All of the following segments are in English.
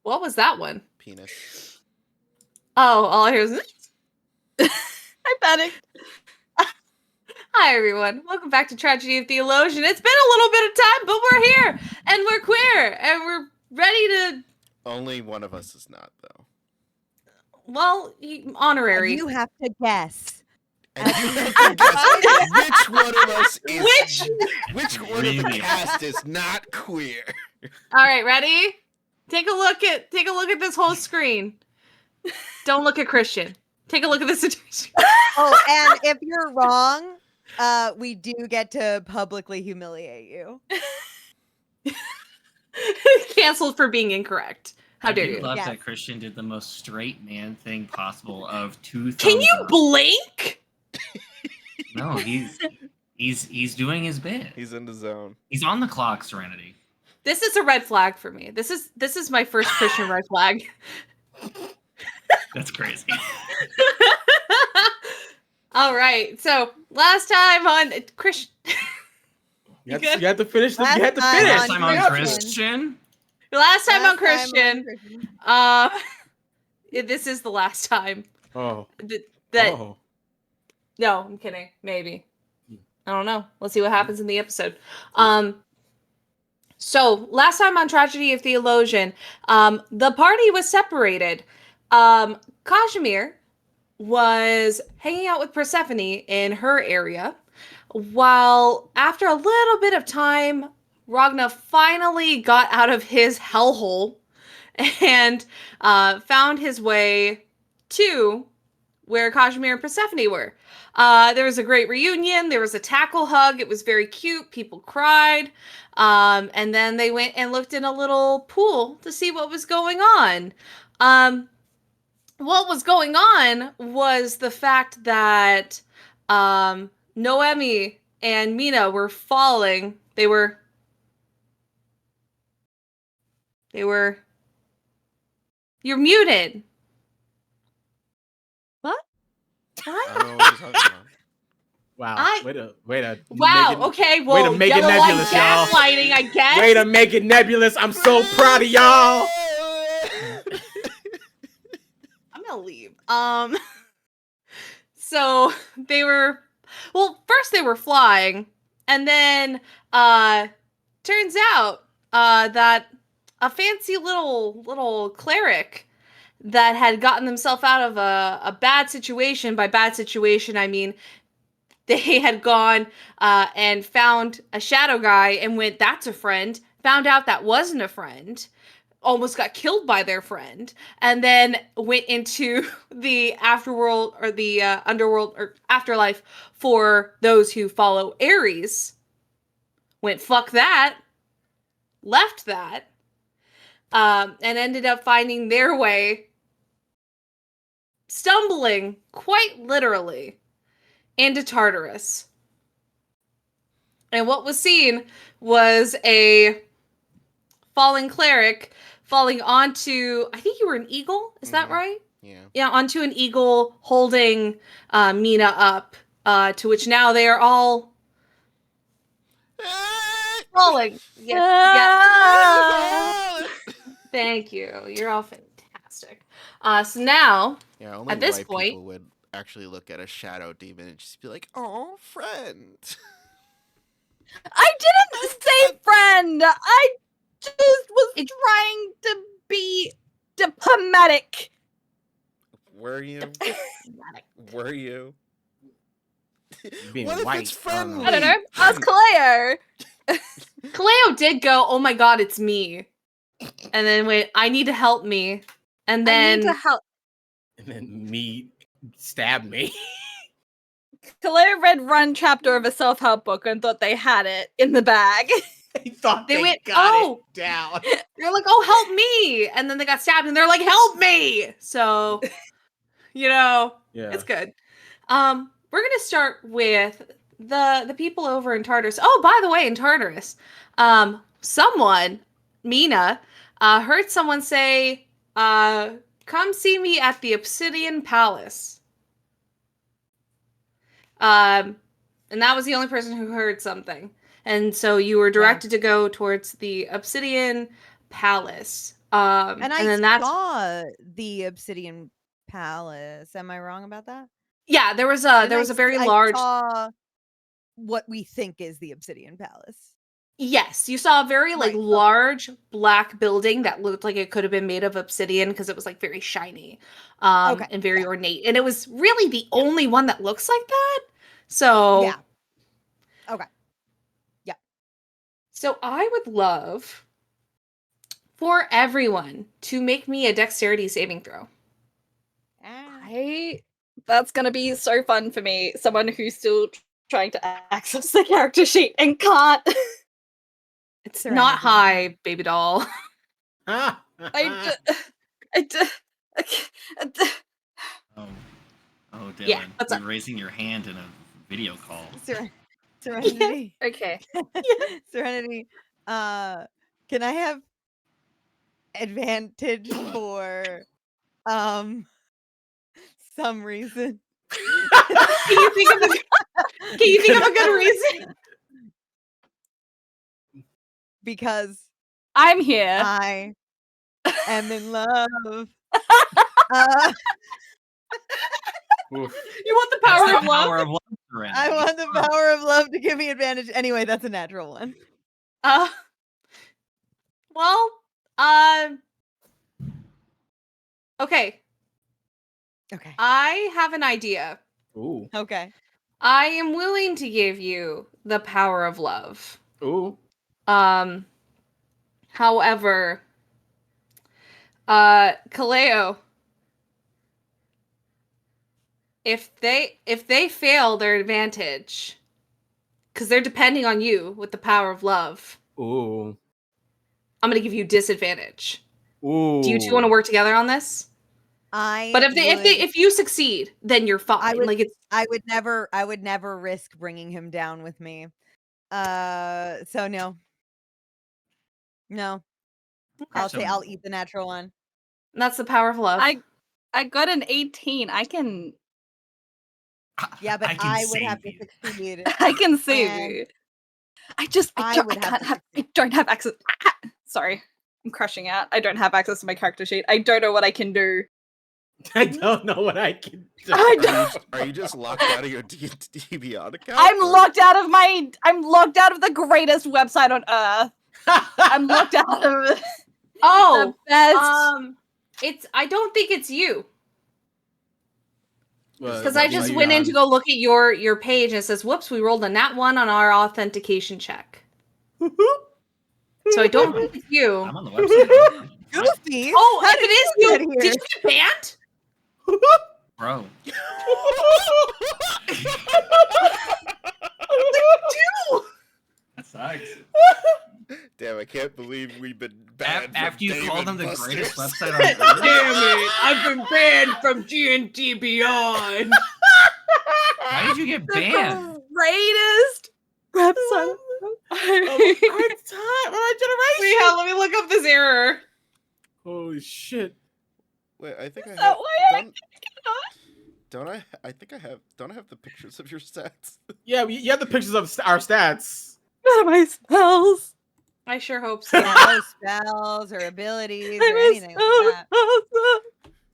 What was that one? Penis. Oh, all I hear is... I panicked. Hi, everyone. Welcome back to Tragedy of Theolosian. It's been a little bit of time, but we're here, and we're queer, and we're ready to... Only one of us is not, though. Well, honorary. You have to guess. And you have to guess which one of us is... Which one of the cast is not queer? All right, ready? Take a look at this whole screen. Don't look at Christian. Take a look at this situation. Oh, and if you're wrong, we do get to publicly humiliate you. Canceled for being incorrect. How dare you? I love Yes. that Christian did the most straight man thing possible of two thumbs Can you up. blink? No, he's doing his bit. He's in the zone. He's on the clock, Serenity. This is a red flag for me. This is my first Christian red flag. That's crazy. All right. So last time on Christian. You have to finish. You have to Last finish. Last time on Christian. Christian. Last time on Last time Christian. This is the last time. Oh. That Oh. No, I'm kidding. Maybe. I don't know. Let's see what happens in the episode. So last time on Tragedy of Theolosian, the party was separated. Kazimir was hanging out with Persephone in her area, while after a little bit of time, Ragna finally got out of his hellhole and found his way to where Kazimir and Persephone were. There was a great reunion. There was a tackle hug. It was very cute. People cried. And then they went and looked in a little pool to see what was going on. What was going on was the fact that Noemi and Mena were falling. They were... You're muted. What? I don't know what you're talking about. Wow. Way to Wow. make it, Okay. way Well, to make it yellow nebulous, light y'all. gaslighting, I guess. Way to make it nebulous. I'm so proud of y'all. I'm gonna leave. So they were, well, first they were flying, and then turns out that a fancy little cleric that had gotten themselves out of a bad situation. By bad situation, I mean they had gone and found a shadow guy and went, that's a friend. Found out that wasn't a friend. Almost got killed by their friend. And then went into the afterworld or the underworld or afterlife for those who follow Ares. Went, fuck that. Left that. And ended up finding their way, stumbling quite literally into Tartarus. And what was seen was a fallen cleric falling onto, I think you were an eagle, is that right? Yeah. Yeah, onto an eagle holding Mena up, to which now they are all falling. Yeah. Thank you. You're all fantastic. So now, Yeah, only at this white point- people would actually look at a shadow demon and just be like, "Oh, friend." I didn't say friend. I just was trying to be diplomatic. Were you? Were you? Being What if white, it's friendly? I don't know. Ask Caleo. Caleo did go, oh my god, it's me. And then wait, I need to help me. And I then need to help. And then me stab me. Caleo read one chapter of a self-help book and thought they had it in the bag. They thought They they went, got "Oh." it down. they're like, oh, help me. And then they got stabbed and they're like, help me. So, Yeah. it's good. We're going to start with the people over in Tartarus. Oh, by the way, in Tartarus, someone, Mena, heard someone say, come see me at the Obsidian Palace. And that was the only person who heard something. And so you were directed to go towards the Obsidian Palace. And and I then that's saw the Obsidian Palace. Am I wrong about that? yeah. There was a very I large. saw what we think is the Obsidian Palace. Yes, you saw a very like Right, okay. large black building that looked like it could have been made of obsidian because it was like very shiny, Okay, and very ornate, and it was really the only one that looks like that. So Yeah. Okay. So I would love for everyone to make me a dexterity saving throw. That's gonna be so fun for me. Someone who's still trying to access the character sheet and can't. It's Serenity. not high, baby doll. I Oh, Dylan, Yeah, what's you're up? raising your hand in a video call. Serenity. Okay. Serenity. Can I have advantage for some reason? Can you think of a good reason? Because I'm here. I am in love. Oof. You want the That's power the of love? power of love, Serenity. I want the power of love to give me advantage. Anyway, that's a natural one. Well, okay. Okay. I have an idea. Ooh. Okay. I am willing to give you the power of love. Ooh. However, Caleo, if they fail their advantage, because they're depending on you with the power of love, Ooh. I'm gonna give you disadvantage. Ooh. Do you two want to work together on this? But if you succeed, then you're fine. I would- like it's I would never risk bringing him down with me. So no. No. I'll So- say I'll eat the natural one. that's the power of love. I got an 18. I can Yeah, but can I would save have to you. succeed. I can save And you. I I don't, would I have can't to have I don't have access. Sorry. I'm crushing out. I don't have access to my character sheet. I don't know what I can do. I don't know what I can do. I don't. Are you just locked out of your D&D Beyond account? I'm or- locked out of the greatest website on earth. I'm locked out of the Oh, best. I don't think it's you. Because What, I just Beyond? went in to go look at your page and it says, whoops, we rolled a nat 1 on our authentication check. So I don't think it's you. I'm on the website. Goofy. Oh, How if did it is you you, get here? did you get banned? Bro. That sucks. Damn, I can't believe we've been banned from After you Dave called and them the Buster's. greatest website on Damn earth. it! I've been banned from G&T Beyond. Why did you get banned? Greatest website. Our time, our generation. Wait, let me look up this error. Holy shit! Wait, I think I Is have. that why I Don't I? I think I have. Don't I have the pictures of your stats? Yeah, you have the pictures of our stats. What are my spells? I sure hope so. Yeah, no spells or abilities or anything like that.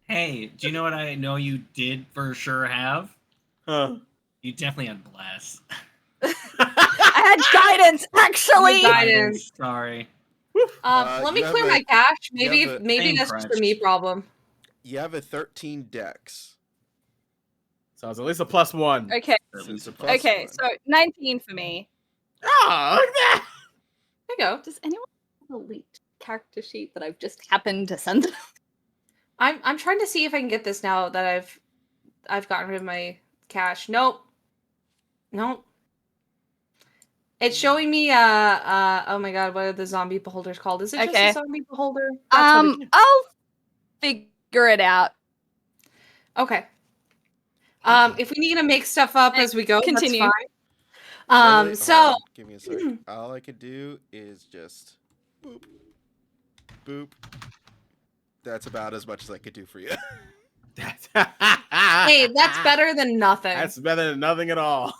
Hey, do you know what I know you did for sure have? Huh. You definitely had bless. I had guidance, actually. Guidance. Sorry. Let me you have clear a- my cache. you Maybe have a- maybe Same that's just a crutch. me problem. You have a 13 dex. So it's at least a +1. Okay. Or at So least it's a a plus Okay, one. so 19 for me. Oh, look at that! There you go. Does anyone have a leaked character sheet that I've just happened to send? I'm trying to see if I can get this now that I've gotten rid of my cache. Nope. It's showing me oh my god, what are the zombie beholders called? Is it just Okay. a zombie beholder? That's what it is. I'll figure it out. Okay. If we need to make stuff up as we go, Continue. that's fine. Really? So Hold on, give me a sec. All I could do is just boop, boop. That's about as much as I could do for you. hey, that's better than nothing. That's better than nothing at all.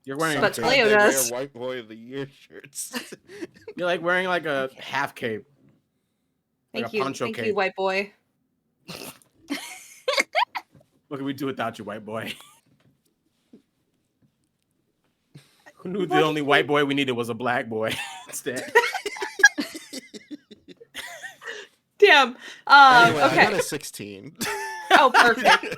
You're wearing. But Sometimes Caleo they does. wear White Boy of the Year shirts. You're like wearing like a half cape. Like Thank a you, poncho thank you, cape. white boy. What can we do without you, white boy? Who knew the What? only white boy we needed was a black boy instead? Damn. Anyway, I Okay. got a 16. Oh, perfect.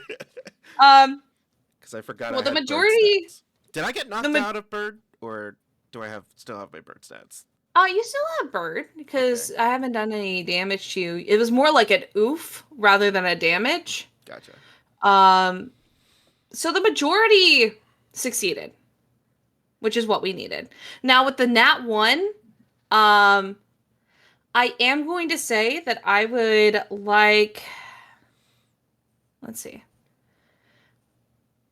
Because I forgot. Well, I the had bird majority- stats. Did I get knocked out of bird, or do I still have my bird stats? You still have bird because I haven't done any damage to you. It was more like an oof rather than a damage. Gotcha. So the majority succeeded, which is what we needed. Now with the nat 1, I am going to say that I would like, let's see.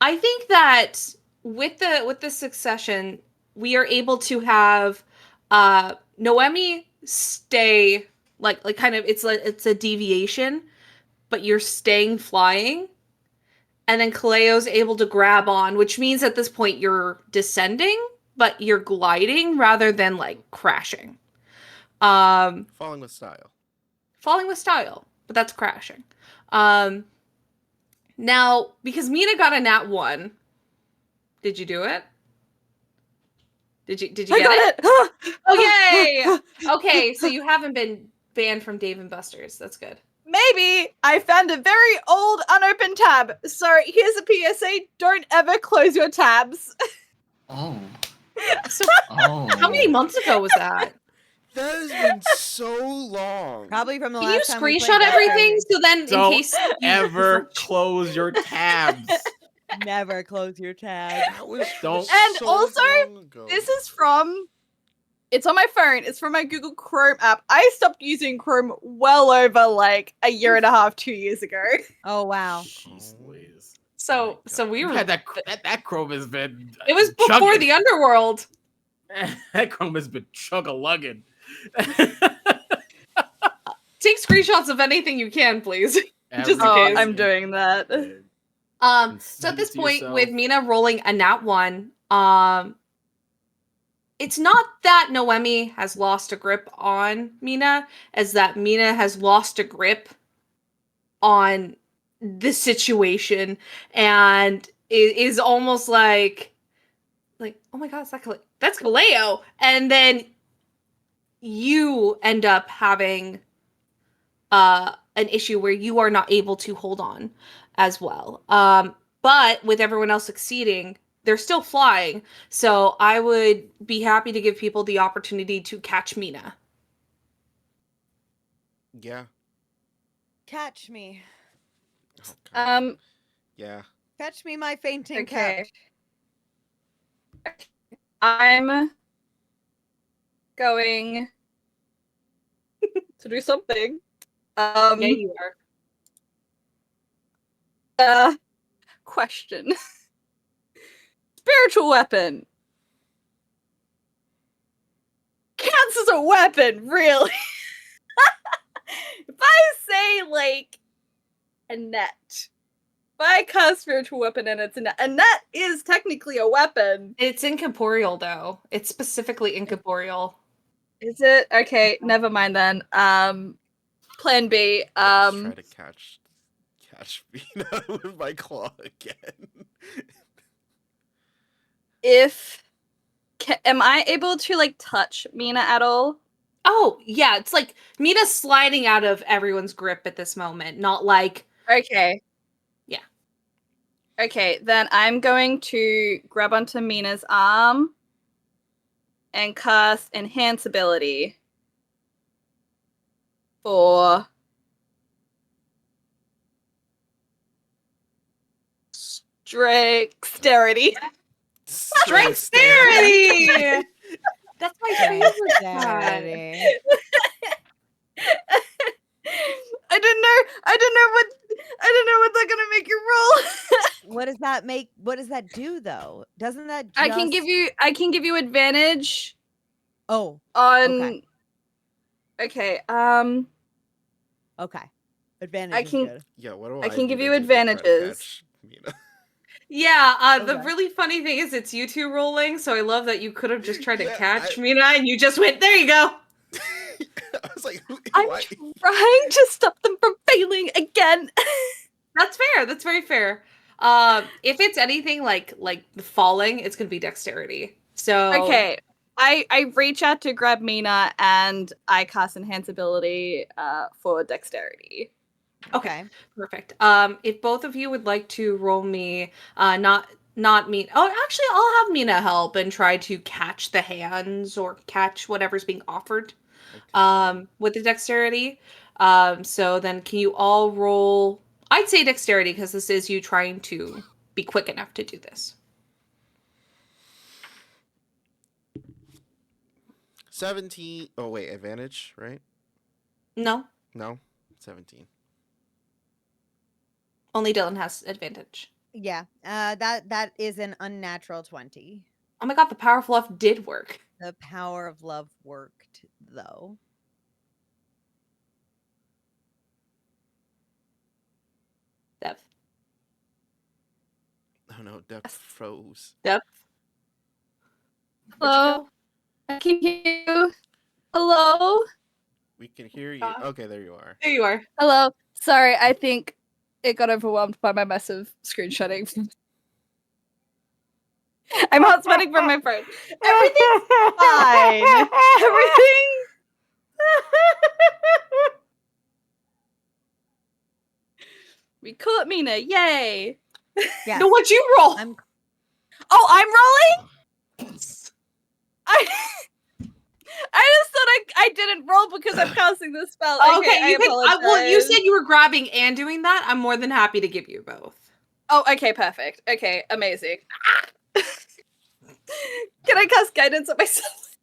I think that with the succession, we are able to have Noemi stay like kind of it's a deviation, but you're staying flying. And then Kaleo's able to grab on, which means at this point you're descending, but you're gliding rather than like crashing. Falling with style. Falling with style, but that's crashing. Now, because Mena got a nat 1, did you do it? Did you I get it? got it. Oh yay! Okay, so you haven't been banned from Dave and Buster's. That's good. Maybe I found a very old unopened tab. So here's a PSA: don't ever close your tabs. Oh. So Oh. how many months ago was that? That has been so long. Probably from the Can you last time we played screenshot that everything game. so then Don't in case you ever close your tabs. Never close your tab. That was Don't- And so also, long ago. This is from. It's on my phone. It's from my Google Chrome app. I stopped using Chrome well over like a year and a half, 2 years ago. Oh wow. Jeez Louise. So we You've were. had that Chrome has been. It was before chugging. the underworld. That Chrome has been chug-a-lugging. Take screenshots of anything you can, please. Just in Oh, case. I'm doing that. So at Send this it to point, yourself. with Mena rolling a nat 1, it's not that Noemi has lost a grip on Mena, as that Mena has lost a grip on the situation, and it is almost like, oh my god, that's Caleo, and then you end up having an issue where you are not able to hold on as well. But with everyone else succeeding, they're still flying. So I would be happy to give people the opportunity to catch Mena. Yeah. Catch me. Oh, God. Yeah. Catch me, my fainting Okay. cat. I'm going to do something. Yeah, you are. Question. Spiritual weapon. Counts as a weapon, really. If I say like a net. If I cast spiritual weapon and it's a net is technically a weapon. It's incorporeal, though. It's specifically incorporeal. Is it? Okay, never mind then. Plan B. Let's try to catch Mena with my claw again. Am I able to like touch Mena at all? Oh, yeah, it's like Mena's sliding out of everyone's grip at this moment, not like... Okay. Yeah. Okay, then I'm going to grab onto Mena's arm and cast Enhance ability for Dexterity. Dexterity! That's my favorite stat. Dexterity. I didn't know what they're gonna make you roll. What does that make? What does that do though? Doesn't that? I can give you advantage Oh, on. Okay. okay. Advantage. I is can- good. Yeah, what do I can do give to you try to advantages. catch Mena? Yeah, the Okay. really funny thing is it's you two rolling, so I love that you could have just tried to Yeah, catch Mena and you just went, there you go. I was like, I'm why? trying to stop them from failing again. That's fair. That's very fair. If it's anything like the falling, it's gonna be dexterity. So Okay. I reach out to grab Mena and I cast Enhance Ability for dexterity. Okay, perfect. If both of you would like to roll me, not me. Oh, actually, I'll have Mina help and try to catch the hands or catch whatever's being offered. Okay. With the dexterity. So then, can you all roll? I'd say dexterity because this is you trying to be quick enough to do this. 17. Oh wait, advantage, right? No, No, 17. only Dylan has advantage. Yeah. That is an unnatural 20. Oh my god, the power of love did work. The power of love worked though. Dev. Oh no, Depp froze. Dev. Hello? I can hear you. Hello? We can hear you. God. Okay, there you are. There you are. Hello. Sorry, I think it got overwhelmed by my massive screenshotting. I'm hotspotting from my phone. Everything's fine. Everything. We caught Mena. Yay. Yeah. No, what'd you roll? Oh, I'm rolling? I just thought I didn't roll because I'm casting the spell. Okay, I you can. apologize. Well, you said you were grabbing and doing that. I'm more than happy to give you both. Oh, okay, perfect. Okay, amazing. Can I cast guidance on myself?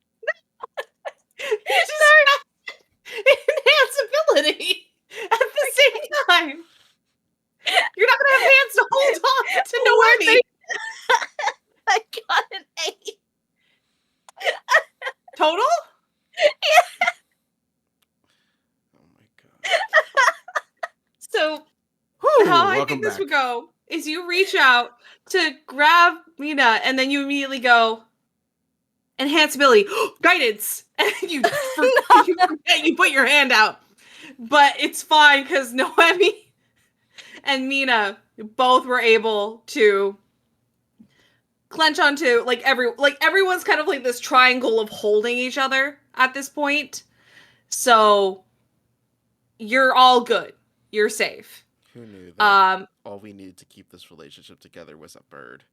Enhance ability at the same time. You're not gonna have hands to hold on to Noemi. I got an 8. Total? Oh my god. So Whew, how I welcome think this back. would go is you reach out to grab Mena and then you immediately go enhance ability, guidance, and you forget you put your hand out. But it's fine because Noemi and Mena both were able to clench onto everyone's kind of like this triangle of holding each other at this point. So you're all good. You're safe. Who knew that Um all we needed to keep this relationship together was a bird?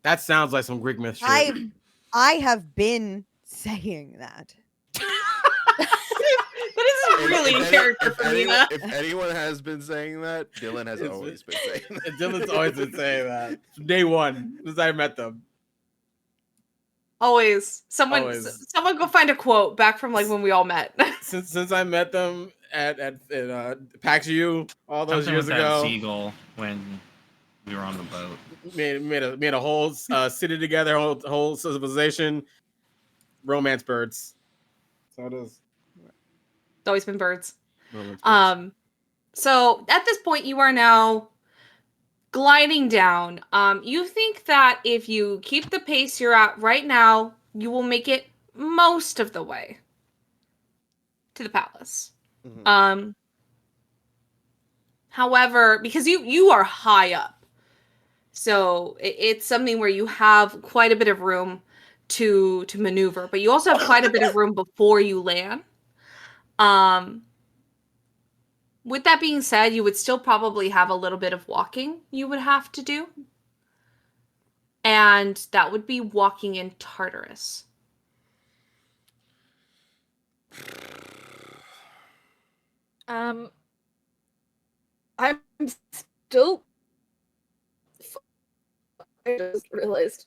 That sounds like some Greek myth shit. I have been saying that. that is really in character for Mena. If anyone has been saying that, Dylan has It's- always been saying that. Dylan's always been saying that. From day one, since I met them. Always. Someone go find a quote back from like when we all met. Since I met them at PAX U all those Something years with that ago. seagull when we were on the boat. Made a whole city together, whole civilization, romance birds. So it is. It's always been birds. Romance birds. So at this point you are now gliding down. You think that if you keep the pace you're at right now, you will make it most of the way to the palace. Mhm. However, because you are high up, so it's something where you have quite a bit of room to maneuver, but you also have quite a bit of room before you land. With that being said, you would still probably have a little bit of walking you would have to do. And that would be walking in Tartarus. I'm still. I just realized.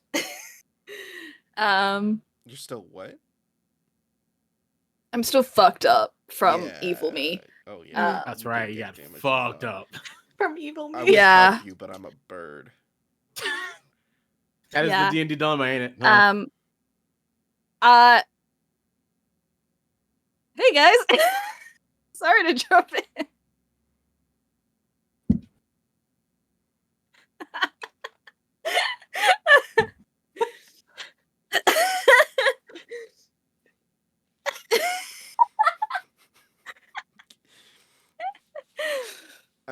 You're still what? I'm still fucked up from Yeah. evil me. Oh yeah. That's You right. did You get got damage fucked done. up. From evil I me. would Yeah. help you, but I'm a bird. That is Yeah. the D&D dilemma, ain't it? Huh? Hey guys. Sorry to jump in.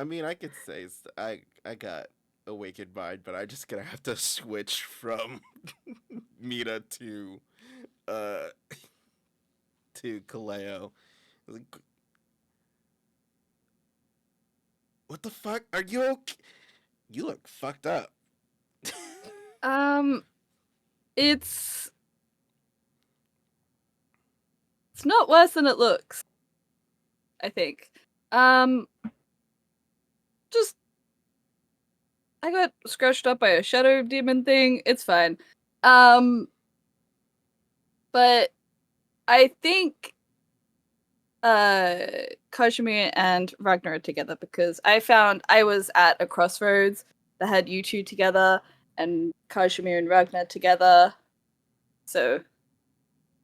I mean, I could say I got awakened mind, but I'm just gonna have to switch from Mena uh to Caleo. Like, what the fuck? Are you okay? You look fucked up. It's not worse than it looks, I think. Just I got scratched up by a shadow demon thing. It's fine. But I think Kazimir and Ragna are together because I found I was at a crossroads that had you two together and Kazimir and Ragna together. So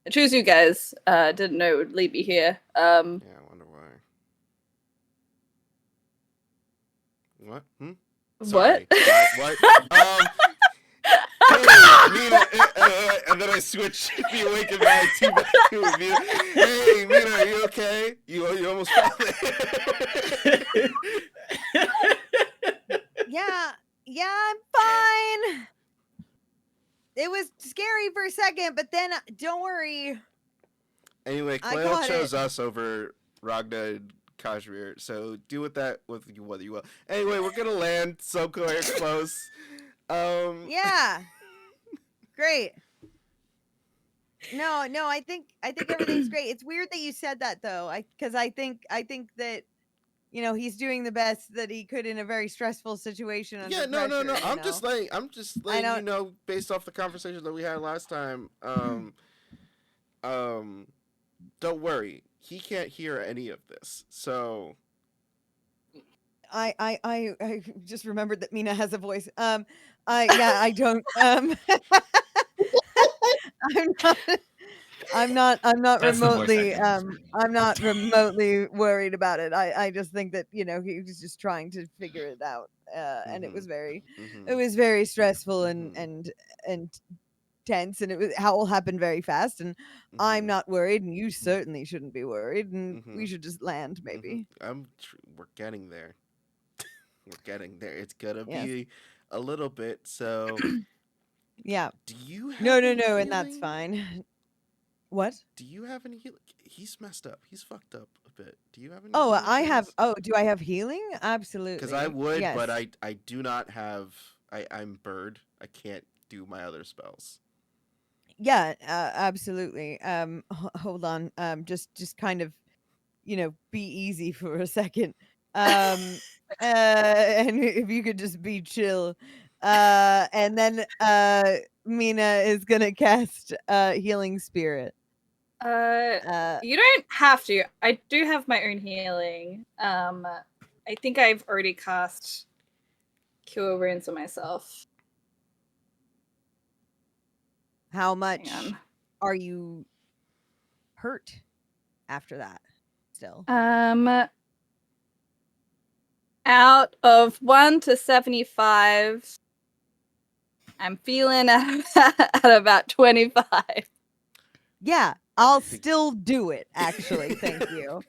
I chose you guys. Didn't know it would lead me here. Yeah, I wonder why. What? Sorry. What? Hey, Mena, and then I switched the awakened mind to Mena. Hey, Mena, are you okay? You almost fell there. Yeah, I'm fine. It was scary for a second, but then don't worry. Anyway, I Caleo got chose it. us over Ragna and Kazimir, so do with that what you will. Anyway, we're gonna land somewhere close. Yeah. Great. No, I think everything's great. It's weird that you said that though. Because I think that he's doing the best that he could in a very stressful situation under Yeah, no. pressure, I'm just letting don't- you know based off the conversation that we had last time. Don't worry, he can't hear any of this. So I just remembered that Mena has a voice. I don't I'm not That's the voice remotely acting. I'm not remotely worried about it. I just think that, he was just trying to figure it out. And it was very stressful and tense, and it all happened very fast, and I'm not worried, and you certainly shouldn't be worried, and we should just land maybe. We're getting there. We're getting there. It's gonna Yes. be a little bit. So Yeah. do you have No, any and that's healing? fine. What? Do you have any healing? He's messed up. He's fucked up a bit. Do you have any? Oh, healing I have. spells? Oh, do I have healing? Absolutely. Because I would, Yes. but I do not have. I'm bird. I can't do my other spells. Yeah, absolutely. Hold on. Just kind of, be easy for a second. And if you could just be chill. And then Mena is gonna cast healing spirit. You don't have to. I do have my own healing. I think I've already cast Cure Wounds on myself. How much Hang on. are you hurt after that? Still. Out of 1 to 75, I'm feeling at about 25. Yeah, I'll still do it. Actually, thank you.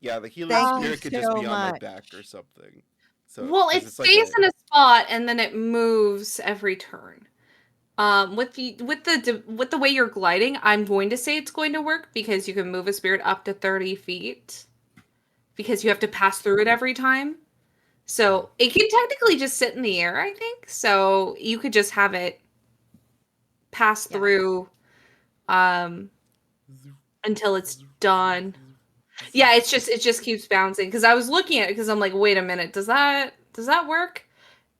Yeah, the healing Thank you spirit could just so be on my much. back or something. So Well, 'cause it it's like stays in a spot and then it moves every turn. With the way you're gliding, I'm going to say it's going to work because you can move a spirit up to 30 feet because you have to pass through it every time. So it can technically just sit in the air, I think. So you could just have it pass through until it's done. Yeah, it just keeps bouncing because I was looking at it because I'm like, wait a minute, does that work?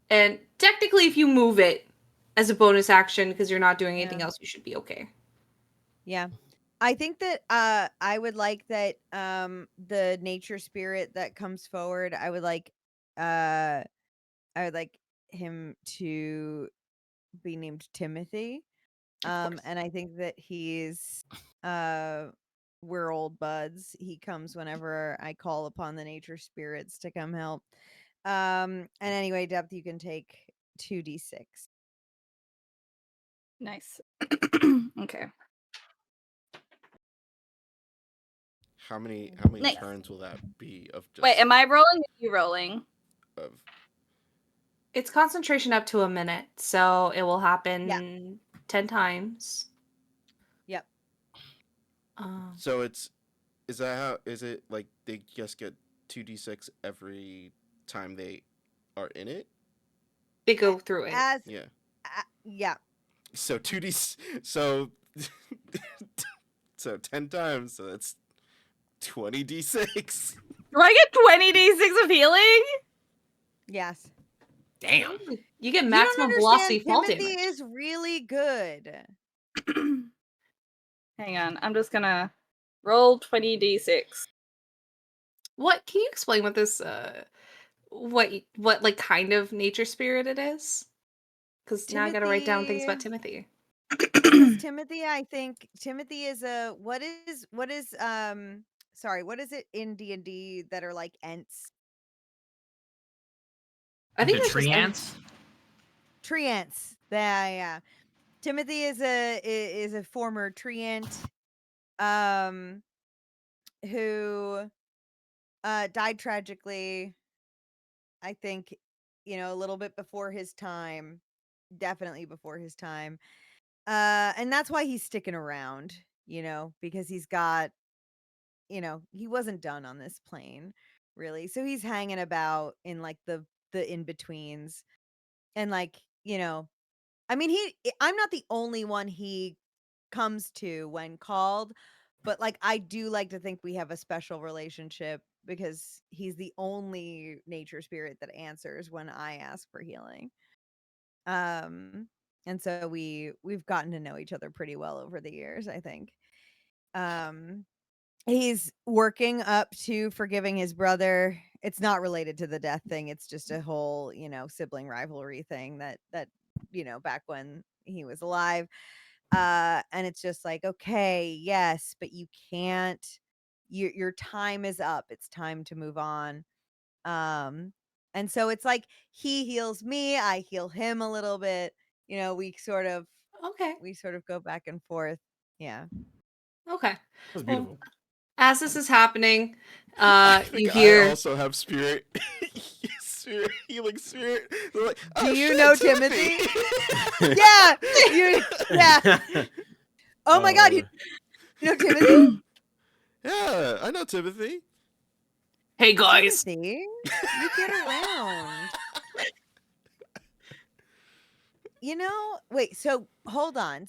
And technically, if you move it as a bonus action because you're not doing anything else, you should be okay. Yeah. I think that I would like that the nature spirit that comes forward, I would like him to be named Timothy. And I think that he's we're old buds. He comes whenever I call upon the nature spirits to come help. And anyway, Depth, you can take 2d6. Nice. Okay. how many Nice. turns will that be of just Wait, am I rolling or you rolling? of It's concentration up to a minute, so it will happen 10 times. Yep. so is that how is it like they just get 2d6 every time they are in it? They go through it. As Yeah. yeah. So 2d so so 10 times, so that's 20d6. Do I get 20 d6 of healing? Yes. Damn. You get You don't maximum velocity understand, fall Timothy damage. is really good. Hang on, I'm just gonna roll 20 d6. What can you explain what this what like kind of nature spirit it is? Because now I gotta write down things about Timothy. Because Timothy, I think Timothy is a what is sorry, what is it in D&D that are like Ents? I think The it's just tree Ents. ants? Treants. Yeah. Timothy is a former treant who died tragically, I think, a little bit before his time. Definitely before his time. And that's why he's sticking around, because he's got, he wasn't done on this plane, really. So he's hanging about in like the in-betweens. And like, I mean, I'm not the only one he comes to when called, but like I do like to think we have a special relationship because he's the only nature spirit that answers when I ask for healing. And so we've gotten to know each other pretty well over the years, I think. He's working up to forgiving his brother. It's not related to the death thing. It's just a whole, sibling rivalry thing that back when he was alive. And it's just like, okay, yes, but you can't, your time is up. It's time to move on. And so it's like he heals me, I heal him a little bit. We sort of Okay. go back and forth. Yeah. Okay. That's Well, beautiful. as this is happening, I you think I hear also have spirit, healing spirit. They're like, Do "Oh, you shit, know Timothy?" Yeah. Yeah. Oh my god, you know Timothy? Yeah, I know Timothy. Hey guys. Timothy, you get around. Wait, so hold on.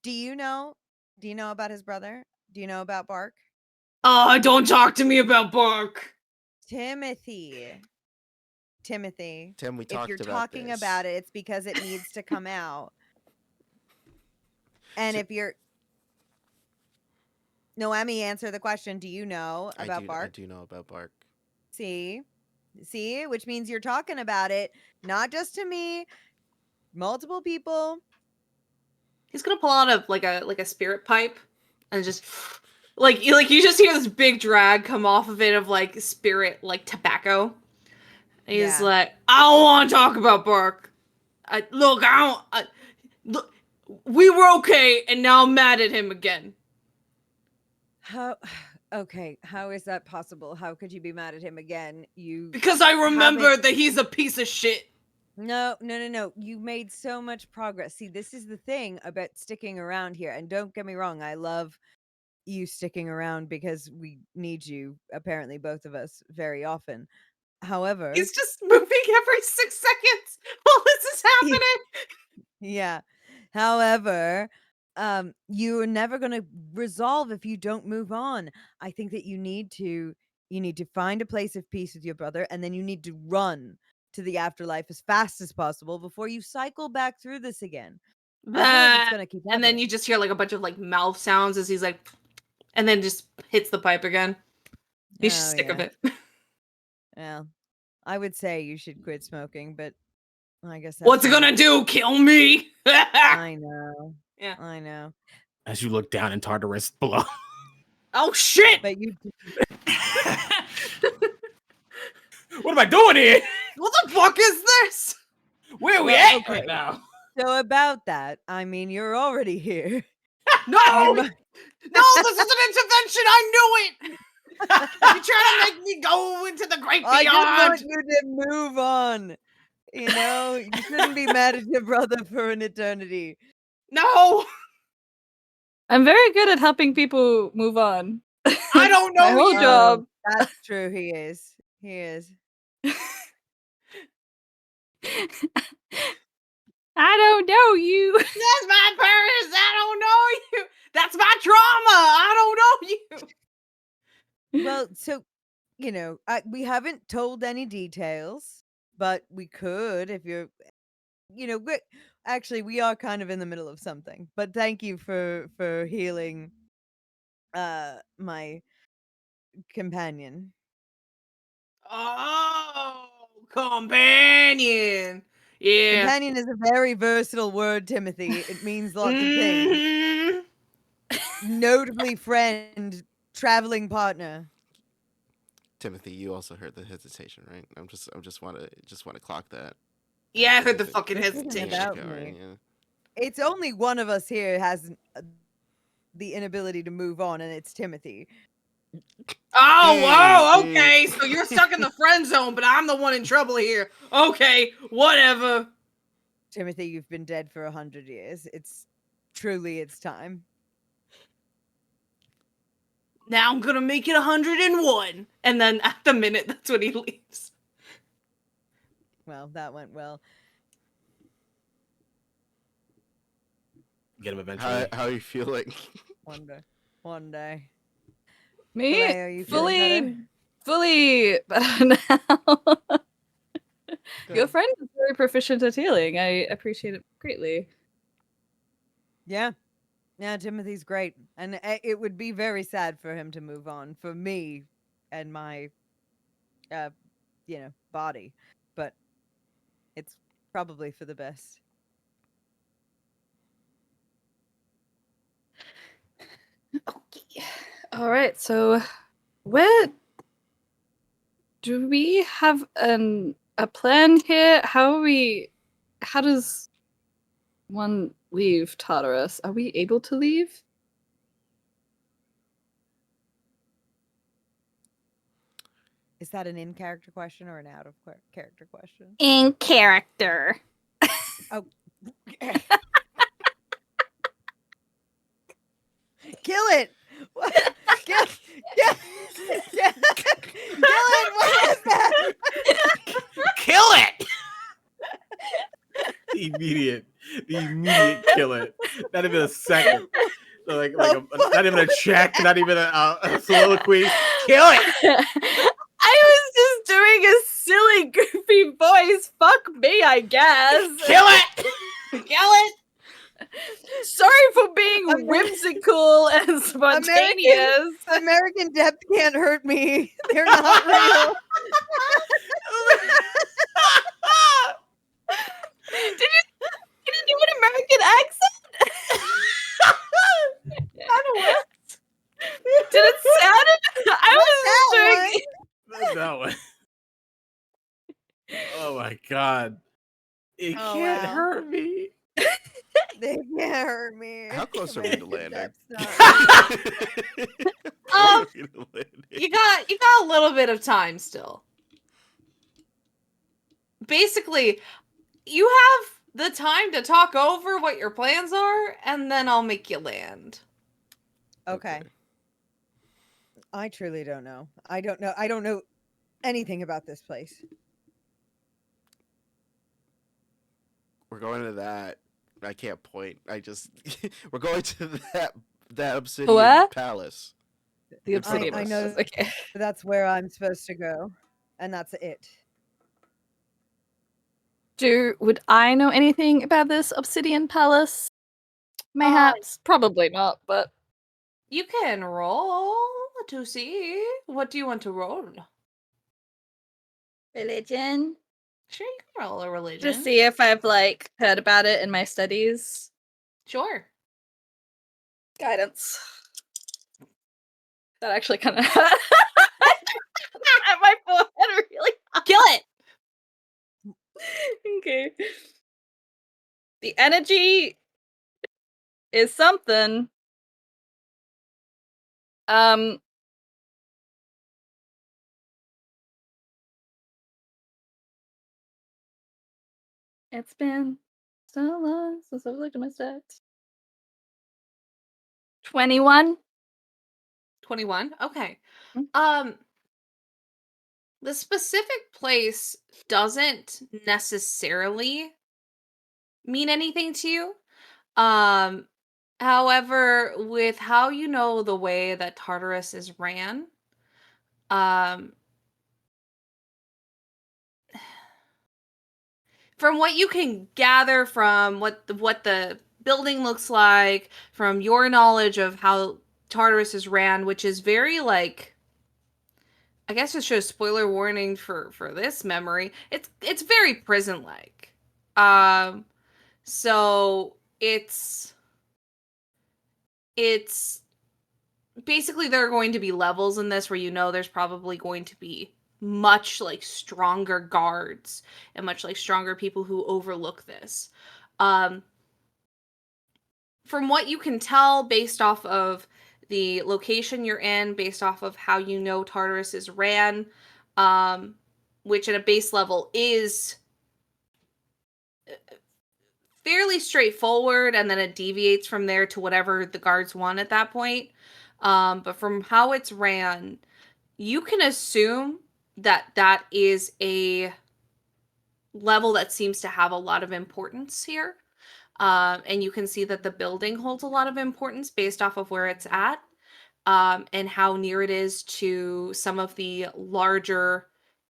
Do you know about his brother? Do you know about Bark? Oh, don't talk to me about Bark. Timothy, Tim, we if talked you're about talking this. about it, it's because it needs to come out. And if you're Noemi, answer the question. Do you know about Bark? I do know about Bark. See, which means you're talking about it, not just to me, multiple people. He's gonna pull out a spirit pipe and just like you just hear this big drag come off of it of like spirit like tobacco. And he's Yeah. like, I don't want to talk about Bark. Look, we were okay, and now I'm mad at him again. How? Okay, how is that possible? How could you be mad at him again? Because I remember haven't- that he's a piece of shit. No. You made so much progress. See, this is the thing about sticking around here. And don't get me wrong, I love you sticking around because we need you, apparently both of us, very often. However, He's just moving every 6 seconds while this is happening. yeah. However, you're never going to resolve if you don't move on. I think that you need to find a place of peace with your brother, and then you need to run to the afterlife as fast as possible before you cycle back through this again. I feel like it's going to keep happening. And then you just hear like a bunch of like mouth sounds as he's like, and then just hits the pipe again. He's just sick of it. Yeah. I would say you should quit smoking, but I guess that's What's it gonna do? Kill me? I know. Yeah. I know. As you look down in Tartarus below. Oh shit! But you What am I doing here? What the fuck is this? Where are we Well, at okay. right now? So about that, I mean, you're already here. No! No, this is an intervention. I knew it. You're trying to make me go into the great I just want beyond. you to move on. You know, you shouldn't be mad at your brother for an eternity. No, I'm very good at helping people move on. I don't My know whole you. job. That's true. He is. He is. I don't know you. That's my purse. I don't know you. That's my trauma. I don't know you. Well, so you know, we haven't told any details, but we could if you're. You know, actually, we are kind of in the middle of something. But thank you for healing, my companion. Oh, companion. Yeah. Companion is a very versatile word, Timothy. It means lots of things. Mhm. Notably, friend, traveling partner. Timothy, you also heard the hesitation, right? I'm just want to clock that. Yeah, I heard the If it- fucking This isn't hesitation. about Okay, alright, me. yeah. It's only one of us here has the inability to move on, and it's Timothy. Oh, okay. So you're stuck in the friend zone, but I'm the one in trouble here. Okay, whatever. Timothy, you've been dead for 100 years. It's time. Now I'm gonna make it 101. And then at the minute, that's when he leaves. Well, that went well. Get him eventually. How are you feeling? One day. Me, Caleo, are you feeling fully better now. Your Good. friend is very proficient at healing. I appreciate it greatly. Yeah. Yeah, Timothy's great. And it would be very sad for him to move on, for me and my, body. But it's probably for the best. Okay. All right. So, where do we have a plan here? How does one leave Tartarus? Are we able to leave? Is that an in-character question or an out-of-character question? In character. Oh. Kill it! What? Kill it! What was that? Kill it! The immediate kill it. Not even a second. So not even a check, not even a soliloquy. Kill it. I was just doing a silly, goofy voice. Fuck me, I guess. Kill it! Kill it! Sorry for being whimsical and spontaneous. American depth can't hurt me. They're not real. Did you do an American accent? Did it sound? I was just doing. That one. Oh my god. It Oh, can't wow. hurt me. They can't hurt me. How close are we to American landing? depth's not real. How close are we to landing? You got a little bit of time still. Basically, you have the time to talk over what your plans are, and then I'll make you land. Okay. I truly don't know. I don't know anything about this place. We're going to that. I can't point. We're going to that obsidian Where? palace. The obsidian. I know. Okay. That's where I'm supposed to go, and that's it. Would I know anything about this obsidian palace? Mayhaps. Probably not, but You can roll to see. What do you want to roll? religion. Sure, you can roll a religion. Just see if I've heard about it in my studies. Sure. Guidance. That actually kind of hurt. At my forehead really hard. Kill it! Okay. The energy is something. Um. It's been so long since I've looked at my stats. 21. 21. Okay. Mm. The specific place doesn't necessarily mean anything to you. Um, However, with how you know the way that Tartarus is ran, um, from what you can gather from what the building looks like, from your knowledge of how Tartarus is ran, which is very like, I guess it shows spoiler warning for this memory. It's very prison like. So it's basically there are going to be levels in this where you know there's probably going to be much like stronger guards and much like stronger people who overlook this. Um, from what you can tell based off of the location you're in, based off of how you know Tartarus is ran, which at a base level is fairly straightforward, and then it deviates from there to whatever the guards want at that point. But from how it's ran, you can assume that that is a level that seems to have a lot of importance here. And you can see that the building holds a lot of importance based off of where it's at, and how near it is to some of the larger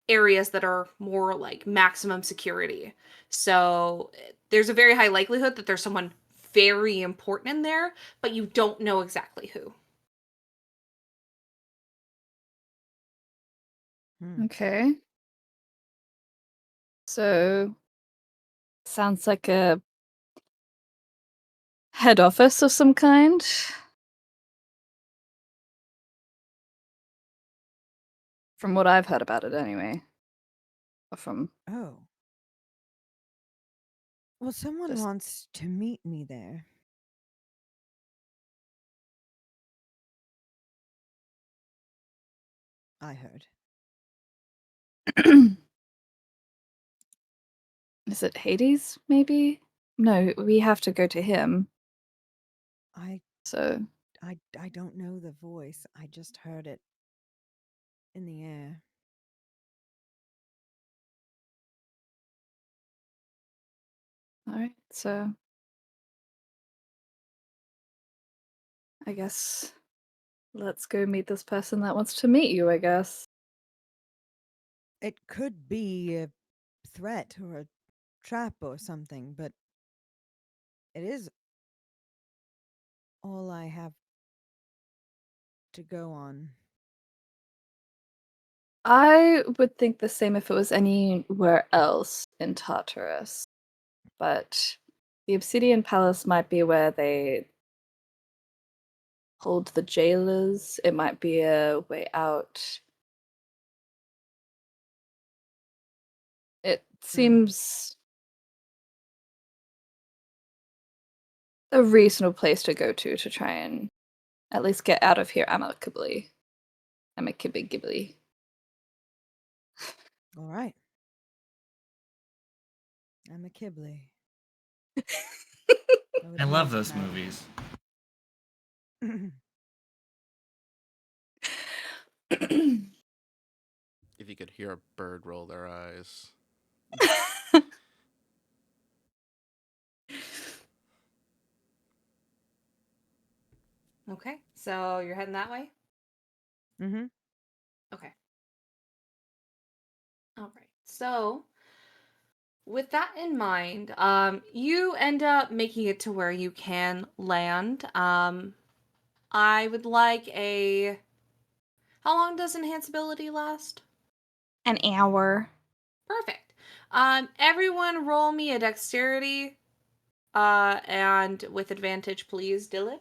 areas that are more like maximum security. So there's a very high likelihood that there's someone very important in there, but you don't know exactly who. Okay. So, sounds like a head office of some kind. From what I've heard about it, anyway. Or from Oh. Well, someone Just- wants to meet me there. I heard. Is it Hades, maybe? No, we have to go to him. I So, I don't know the voice. I just heard it in the air. alright, so. I guess let's go meet this person that wants to meet you, I guess. It could be a threat or a trap or something, but it is all I have to go on. I would think the same if it was anywhere else in Tartarus. But the Obsidian Palace might be where they hold the jailers. It might be a way out. It seems a reasonable place to go to try and at least get out of here amicably. Amicably. All right. I'm a Kibble. I love those movies. If you could hear a bird roll their eyes. Okay, so you're heading that way? Mm-hmm. Okay. All right. So, with that in mind, you end up making it to where you can land. I would like a. How long does enhanceability last? An hour. Perfect. Everyone roll me a dexterity. And with advantage, please, Dylan.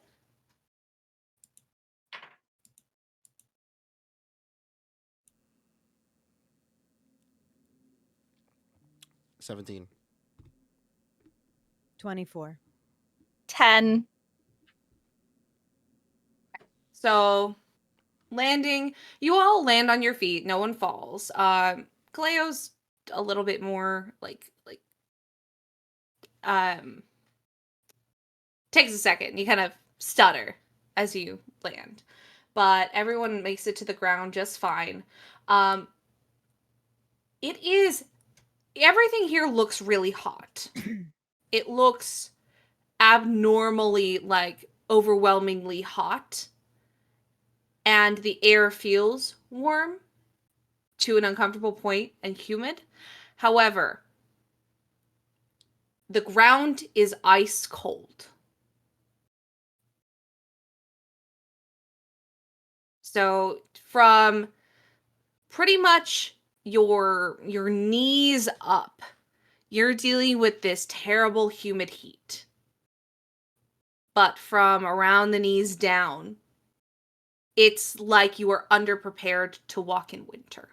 $17. 24. 10. So, landing, you all land on your feet. No one falls. Caleo's a little bit more takes a second. You kind of stutter as you land, but everyone makes it to the ground just fine. It is everything here looks really hot. It looks abnormally, overwhelmingly hot, and the air feels warm to an uncomfortable point and humid. However, the ground is ice cold. So from pretty much your knees up, you're dealing with this terrible humid heat. But from around the knees down, it's like you are underprepared to walk in winter.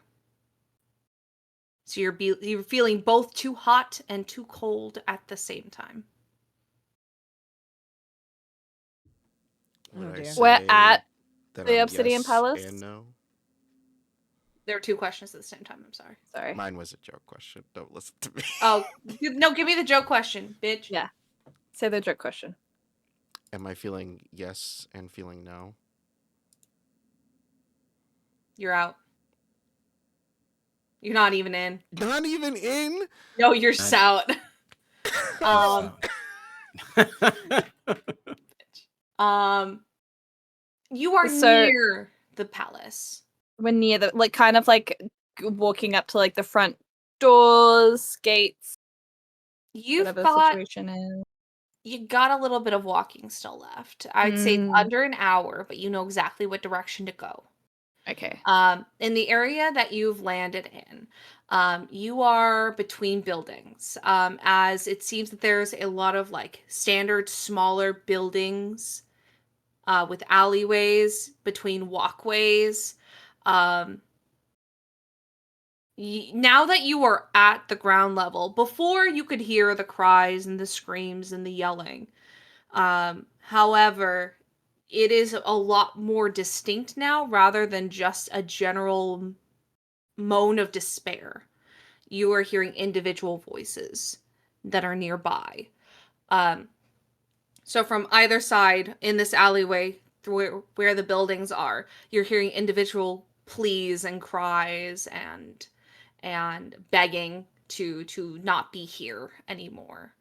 So you're feeling both too hot and too cold at the same time. Would I dear. We're say at that the I'm Obsidian yes Palace? and no? There are two questions at the same time. I'm sorry. Sorry. Mine was a joke question. Don't listen to me. Oh, no, give me the joke question, bitch. Yeah. Say the joke question. Am I feeling yes and feeling no? You're out. You're not even in. Not even in? No, you're just out. You are So- near the palace. We're near the kind of walking up to the front doors, gates, You've whatever the got situation is. you got a little bit of walking still left. I'd say it's under an hour, but you know exactly what direction to go. Okay. In the area that you've landed in, you are between buildings. As it seems that there's a lot of standard smaller buildings with alleyways between walkways. Now that you are at the ground level, before you could hear the cries and the screams and the yelling. However, it is a lot more distinct now rather than just a general moan of despair. You are hearing individual voices that are nearby. So from either side in this alleyway where the buildings are, you're hearing individual pleas and cries and begging to not be here anymore.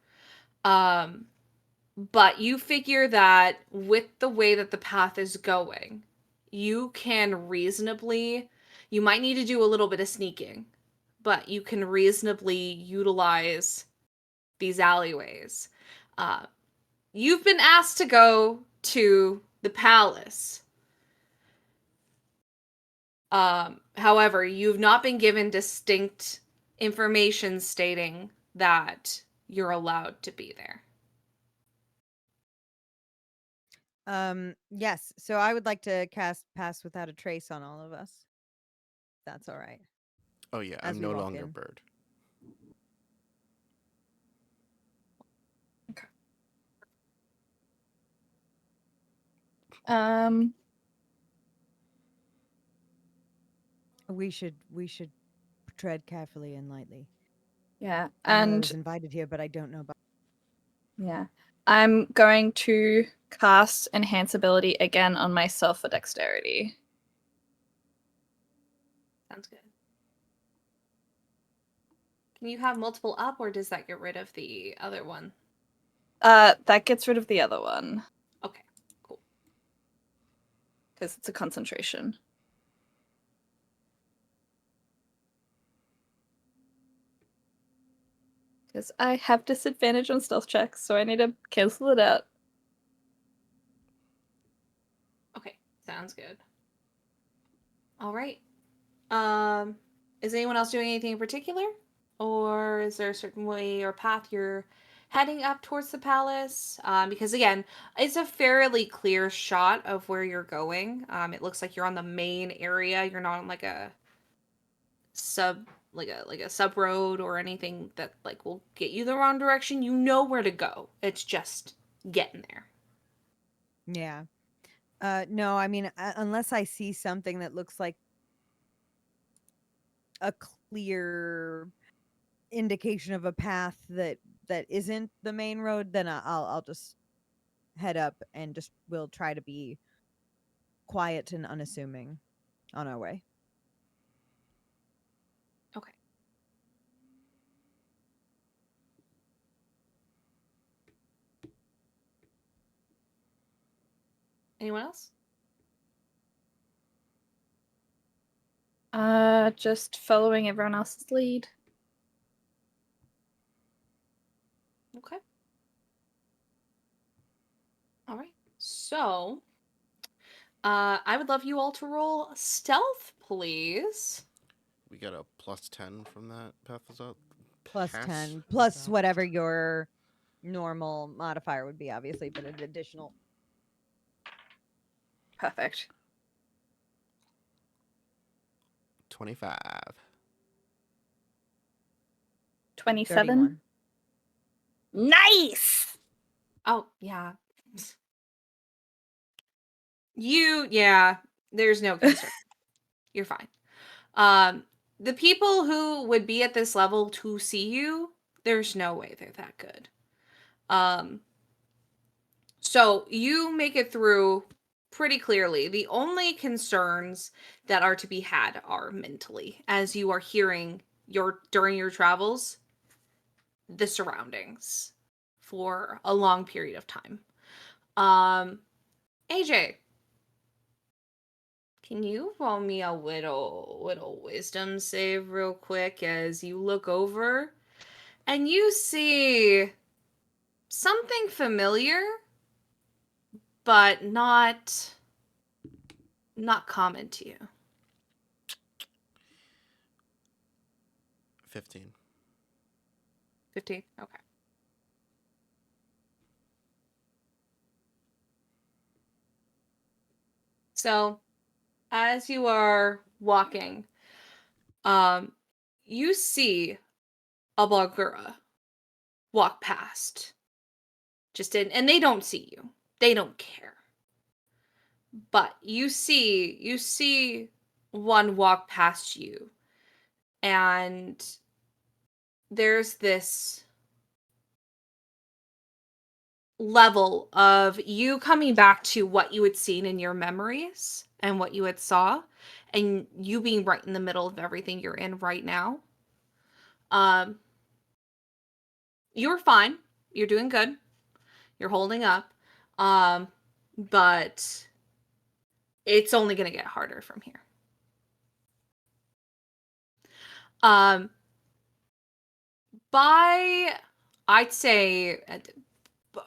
But you figure that with the way that the path is going, you can reasonably, you might need to do a little bit of sneaking, but you can reasonably utilize these alleyways. You've been asked to go to the palace. However, you've not been given distinct information stating that you're allowed to be there. Yes. So I would like to cast Pass Without a Trace on all of us. That's all right. Oh yeah, As I'm we no walk longer in. bird. We should tread carefully and lightly. Yeah. I know I And was invited here, but I don't know about. yeah. I'm going to cast Enhance Ability again on myself for dexterity. Sounds good. Can you have multiple up, or does that get rid of the other one? That gets rid of the other one. Okay, cool. Because it's a concentration. Because I have disadvantage on stealth checks, so I need to cancel it out. Okay, sounds good. All right. Is anyone else doing anything in particular? Or is there a certain way or path you're heading up towards the palace? Because again, it's a fairly clear shot of where you're going. It looks like you're on the main area. You're not on a sub road or anything that will get you the wrong direction. You know where to go. It's just getting there. Yeah. No, I mean, unless I see something that looks like a clear indication of a path that isn't the main road, then I'll just head up and just we'll try to be quiet and unassuming on our way. Okay. Anyone else? Just following everyone else's lead. Okay. All right. So, I would love you all to roll stealth, please. We got a +10 from that path without Plus pass 10, plus without- whatever your normal modifier would be, obviously, but an additional. Perfect. 25. 27. 31. Nice! Oh, yeah. There's no concern. You're fine. The people who would be at this level to see you, there's no way they're that good. So you make it through pretty clearly. The only concerns that are to be had are mentally, as you are hearing during your travels, the surroundings for a long period of time. AJ, can you roll me a little wisdom save real quick as you look over and you see something familiar, but not common to you. 15. 15? Okay. So, as you are walking, you see a Bargura walk past. And they don't see you. They don't care. But you see one walk past you, and there's this level of you coming back to what you had seen in your memories and what you had saw, and you being right in the middle of everything you're in right now. You're fine. You're doing good. You're holding up. But it's only going to get harder from here. By, I'd say,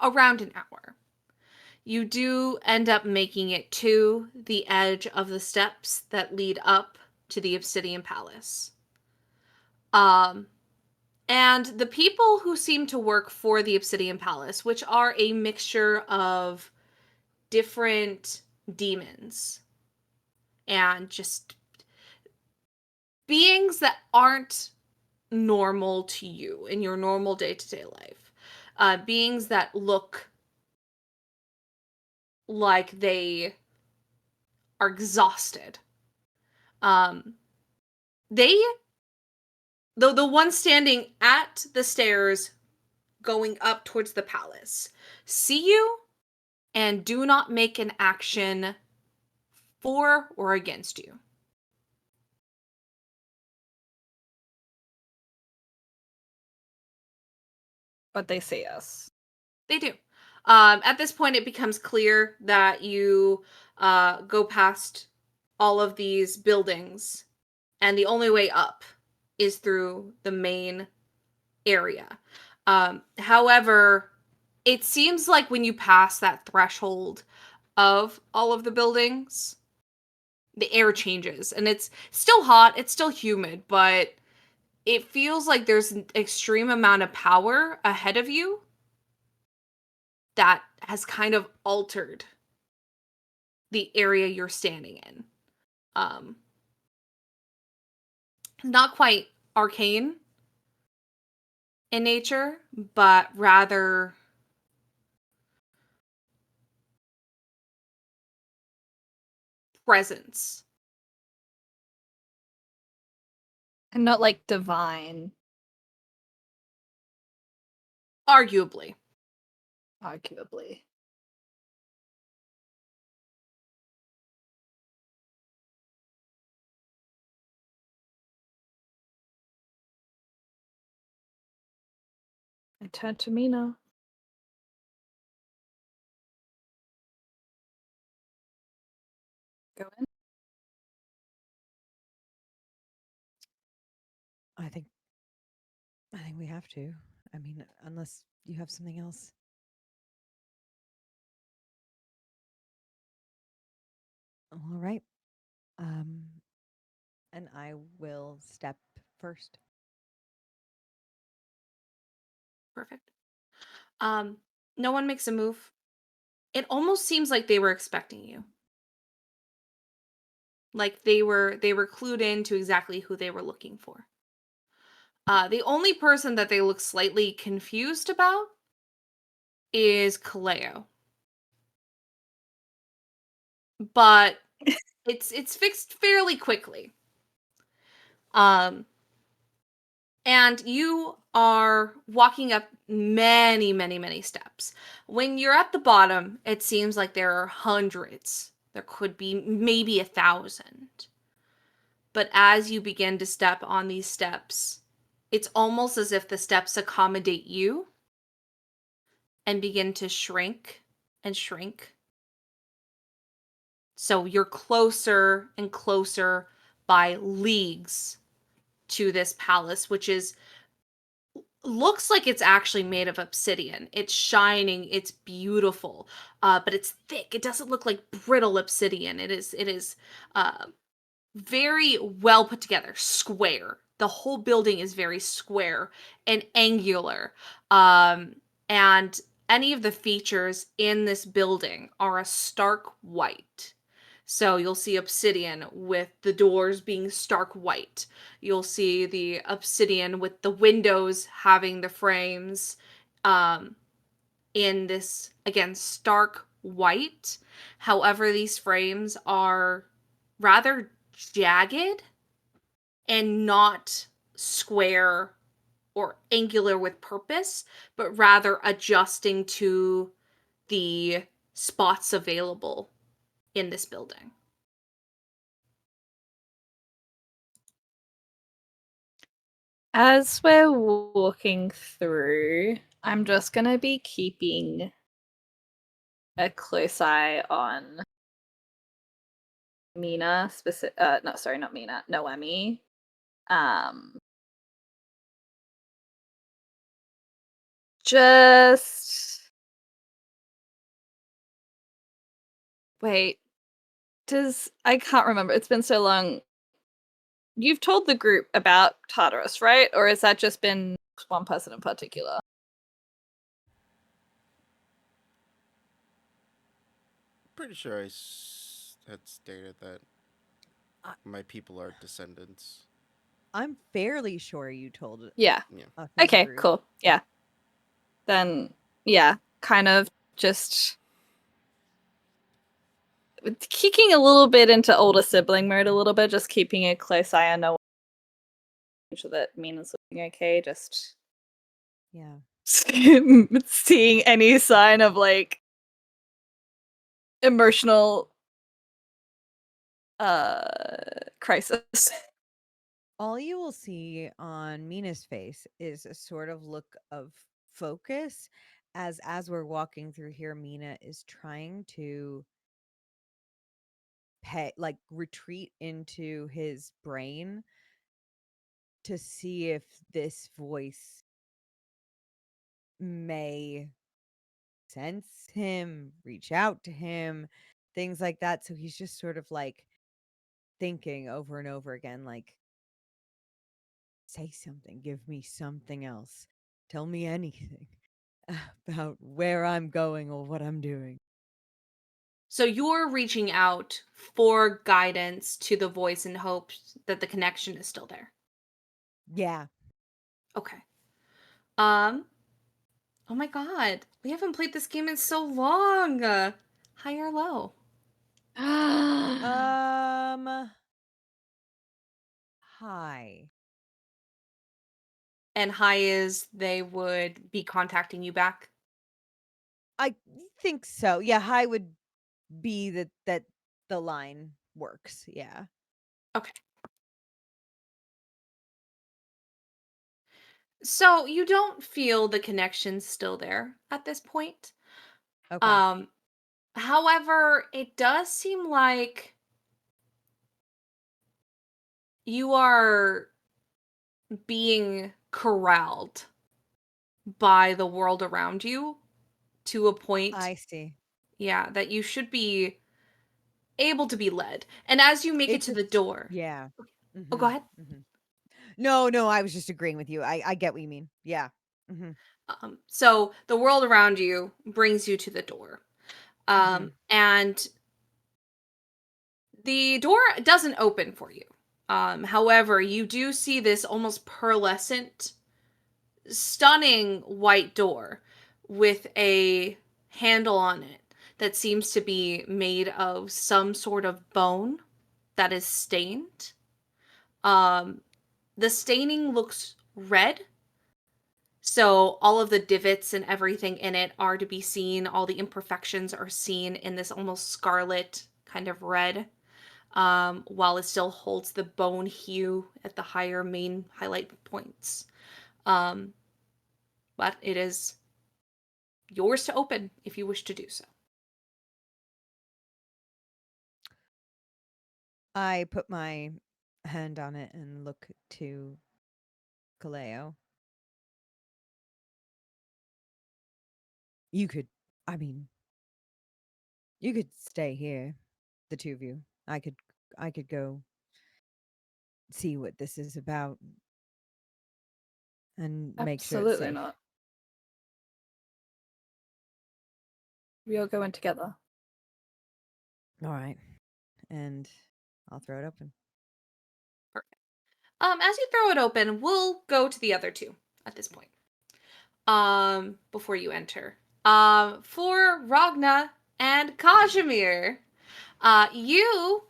around an hour, you do end up making it to the edge of the steps that lead up to the Obsidian Palace. And the people who seem to work for the Obsidian Palace, which are a mixture of different demons and just beings that aren't normal to you in your normal day-to-day life. Beings that look like they are exhausted. The one standing at the stairs going up towards the palace see you and do not make an action for or against you. But they see us. They do. At this point, it becomes clear that you go past all of these buildings, and the only way up is through the main area. However, it seems like when you pass that threshold of all of the buildings, the air changes, and it's still hot, it's still humid, but it feels like there's an extreme amount of power ahead of you that has kind of altered the area you're standing in. Not quite arcane in nature, but rather presence. And not like divine, Arguably. arguably. I turn to Mena. Go in. I think we have to. I mean, unless you have something else. All right. And I will step first. Perfect. No one makes a move. It almost seems like they were expecting you. Like they were clued in to exactly who they were looking for. The only person that they look slightly confused about is Caleo. But it's fixed fairly quickly. And you are walking up many, many, many steps. When you're at the bottom, it seems like there are hundreds. There could be maybe 1,000. But as you begin to step on these steps, it's almost as if the steps accommodate you and begin to shrink and shrink. So you're closer and closer by leagues to this palace, which looks like it's actually made of obsidian. It's shining, it's beautiful, but it's thick. It doesn't look like brittle obsidian. It is very well put together, square. The whole building is very square and angular. And any of the features in this building are a stark white. So you'll see obsidian with the doors being stark white. You'll see the obsidian with the windows having the frames in this, again, stark white. However, these frames are rather jagged and not square or angular with purpose, but rather adjusting to the spots available in this building. As we're walking through, I'm just gonna be keeping a close eye on Mena, not Mena, Noemi. Just wait. I can't remember. It's been so long. You've told the group about Tartarus, right? Or has that just been one person in particular? Pretty sure had stated that I- my people are descendants. I'm fairly sure you told it. Yeah. Us as a Okay, group. cool. Yeah. Then, yeah, kind of just kicking a little bit into older sibling mode a little bit, just keeping a close eye on no one. Make sure that Mina's looking okay, just Yeah. seeing any sign of like emotional crisis. All you will see on Mina's face is a sort of look of focus as we're walking through here. Mena is trying to retreat into his brain to see if this voice may sense him, reach out to him, things like that. So he's just sort of like thinking over and over again, like, say something, give me something else, tell me anything about where I'm going or what I'm doing. So you're reaching out for guidance to the voice in hopes that the connection is still there. Yeah. Okay. Oh my god. We haven't played this game in so long. High or low? Hi. And high is they would be contacting you back. I think so. Yeah, hi would be that the line works. Yeah. Okay. So you don't feel the connection still there at this point. Okay. However, it does seem like you are being corralled by the world around you to a point, I see. yeah, that you should be able to be led. And as you make it It to the just door, yeah. oh, go ahead. No, I was just agreeing with you. I get what you mean. Yeah. Mhm. So the world around you brings you to the door. And the door doesn't open for you. However, you do see this almost pearlescent, stunning white door with a handle on it that seems to be made of some sort of bone that is stained. The staining looks red. So all of the divots and everything in it are to be seen. All the imperfections are seen in this almost scarlet kind of red, while it still holds the bone hue at the higher main highlight points. But it is yours to open if you wish to do so. I put my hand on it and look to Caleo. You could, I mean, you could stay here, the two of you. I could go see what this is about and make sure it's Absolutely safe. not. We are going together. All right. And I'll throw it open. Perfect. As you throw it open, we'll go to the other two at this point. Before you enter. For Ragna and Kazimir, you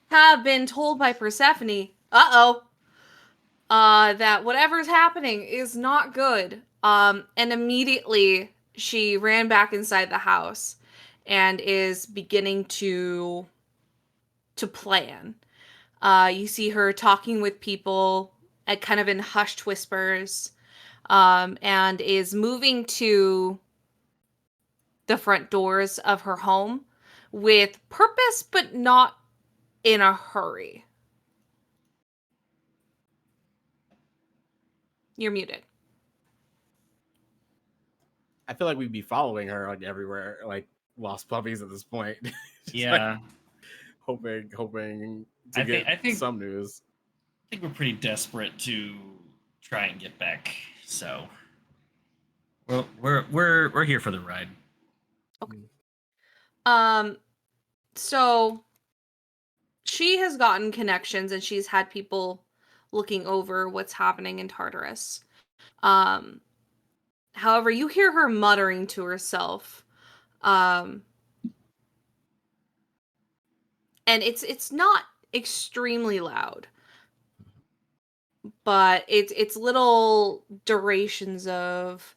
have been told by Persephone, that whatever's happening is not good. And immediately she ran back inside the house and is beginning to plan. You see her talking with people at kind of in hushed whispers, and is moving to the front doors of her home with purpose, but not in a hurry. You're muted. I feel like we'd be following her like everywhere, like lost puppies at this point. Just, Yeah, like, hoping to I get think some news. I think we're pretty desperate to try and get back. So, well, we're here for the ride. So she has gotten connections and she's had people looking over what's happening in Tartarus. However, you hear her muttering to herself. And it's not extremely loud, but it's little durations of,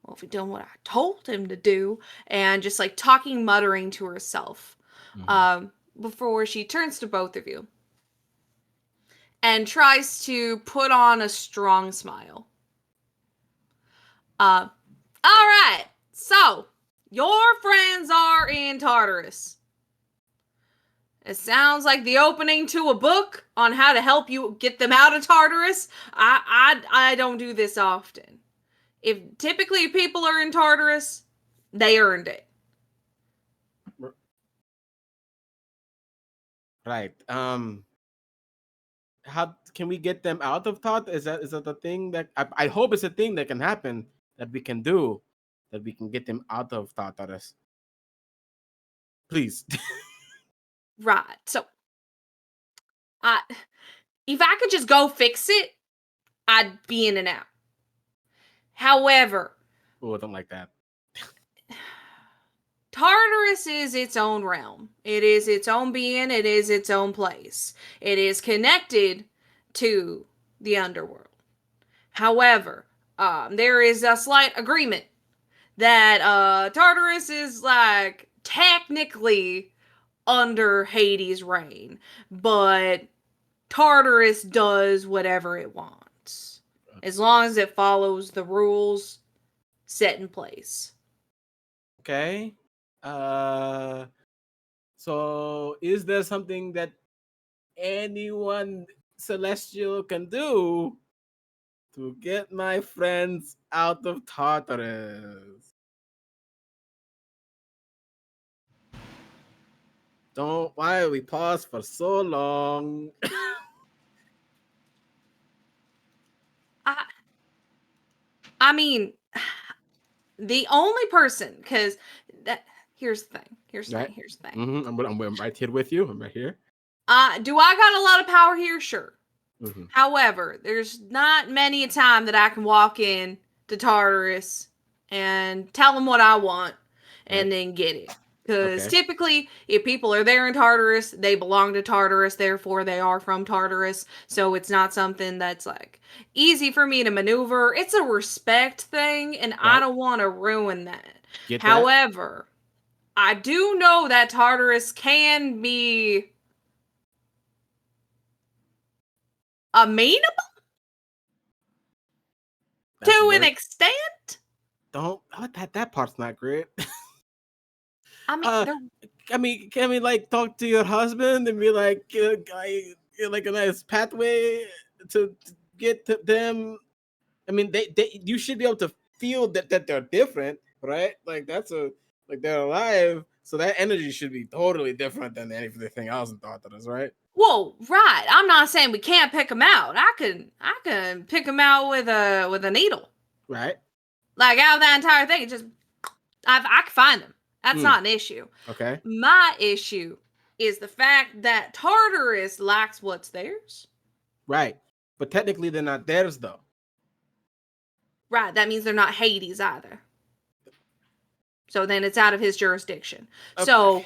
well, if he done what I told him to do, and just like talking, muttering to herself, before she turns to both of you and tries to put on a strong smile. All right, so your friends are in Tartarus. It sounds like the opening to a book on how to help you get them out of Tartarus. I don't do this often. If typically people are in Tartarus, they earned it. Right. How can we get them out of thought? Is that the thing that I hope it's a thing that can happen, that we can do, that we can get them out of thought at us. Please. Right. So, if I could just go fix it, I'd be in and out. However, Oh, I don't like that. Tartarus Tartarus is its own realm. It is its own being. It is its own place. It is connected to the underworld. However, there is a slight agreement that Tartarus is like technically under Hades' reign, but Tartarus does whatever it wants as long as it follows the rules set in place. Okay. So is there something that anyone celestial can do to get my friends out of Tartarus? Why we pause for so long? I mean, the only person, because here's the thing. Here's the thing. I'm right here with you. I'm right here. Do I got a lot of power here? Sure. Mm-hmm. However, there's not many a time that I can walk in to Tartarus and tell them what I want and then get it. Because typically, if people are there in Tartarus, they belong to Tartarus, therefore they are from Tartarus. So it's not something that's like easy for me to maneuver. It's a respect thing, and I don't want to ruin that. However, I do know that Tartarus can be amenable to an extent. That part's not great. I mean, can we like talk to your husband and be like, like a nice pathway to get to them? I mean, you should be able to feel that they're different, right? Like like they're alive, so that energy should be totally different than anything else in Tartarus, right? Whoa, right. I'm not saying we can't pick them out. I can pick them out with a needle. Right. Like out of that entire thing, I can find them. That's not an issue. Okay. My issue is the fact that Tartarus lacks what's theirs. Right. But technically they're not theirs though. Right. That means they're not Hades either. So then it's out of his jurisdiction. Okay. So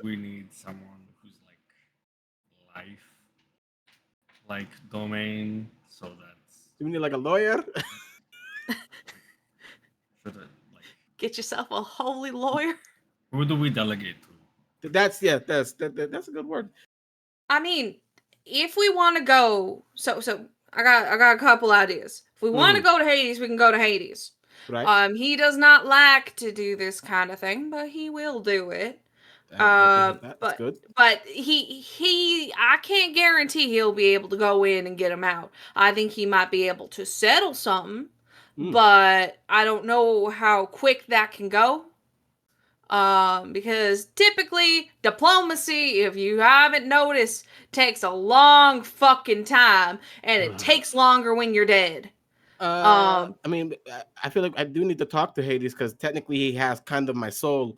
we need someone who's like domain, so that's. Do we need like a lawyer? Get yourself a holy lawyer. Who do we delegate to? That's a good word. I mean, if we want to go, so I got a couple ideas. If we want to go to Hades, we can go to Hades. Right. He does not like to do this kind of thing, but he will do it. That's good. But I can't guarantee he'll be able to go in and get him out. I think he might be able to settle something, but I don't know how quick that can go. Because typically diplomacy, if you haven't noticed, takes a long fucking time, and it takes longer when you're dead. I mean, I feel like I do need to talk to Hades because technically he has kind of my soul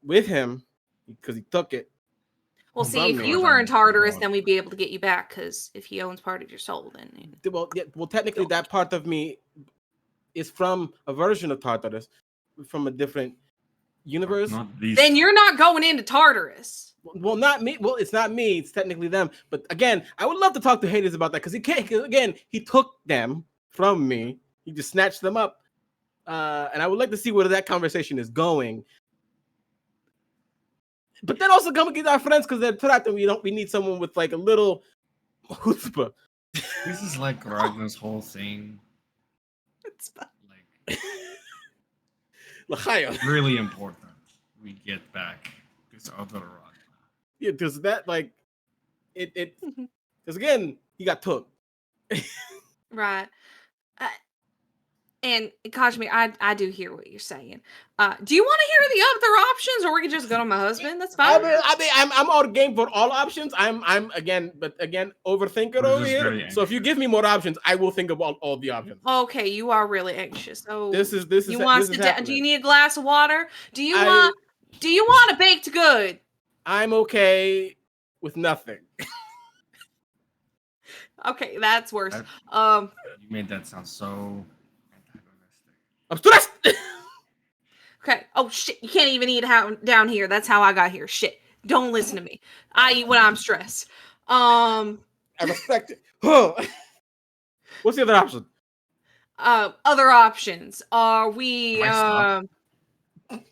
with him because he took it. Well, see, if you were in Tartarus, then we'd be able to get you back, because if he owns part of your soul, then... Well, technically that part of me is from a version of Tartarus, from a different universe. Then you're not going into Tartarus. Well, not me. Well, it's not me. It's technically them. But again, I would love to talk to Hades about that because he can't. Because again, he took them from me. He just snatched them up, and I would like to see where that conversation is going. But then also come and get our friends because they're trapped, and we need someone with like a little chutzpah. This is like Ragna's whole thing. It's like really important. We get back this other Ragna. Yeah, because that like it because again he got took. Right. And Kazimir, I do hear what you're saying. Do you want to hear the other options, or we can just go to my husband? That's fine. I mean, I'm all game for all options. I'm again overthinker over here. So if you give me more options, I will think about all the options. Okay, you are really anxious. So this is do you need a glass of water? Do you want a baked good? I'm okay with nothing. Okay, that's worse. You made that sound so antagonistic. I'm stressed. Okay. Oh shit! You can't even eat down here. That's how I got here. Shit! Don't listen to me. I eat when I'm stressed. I respect it. Huh. What's the other option? Other options are we? Am I stuck?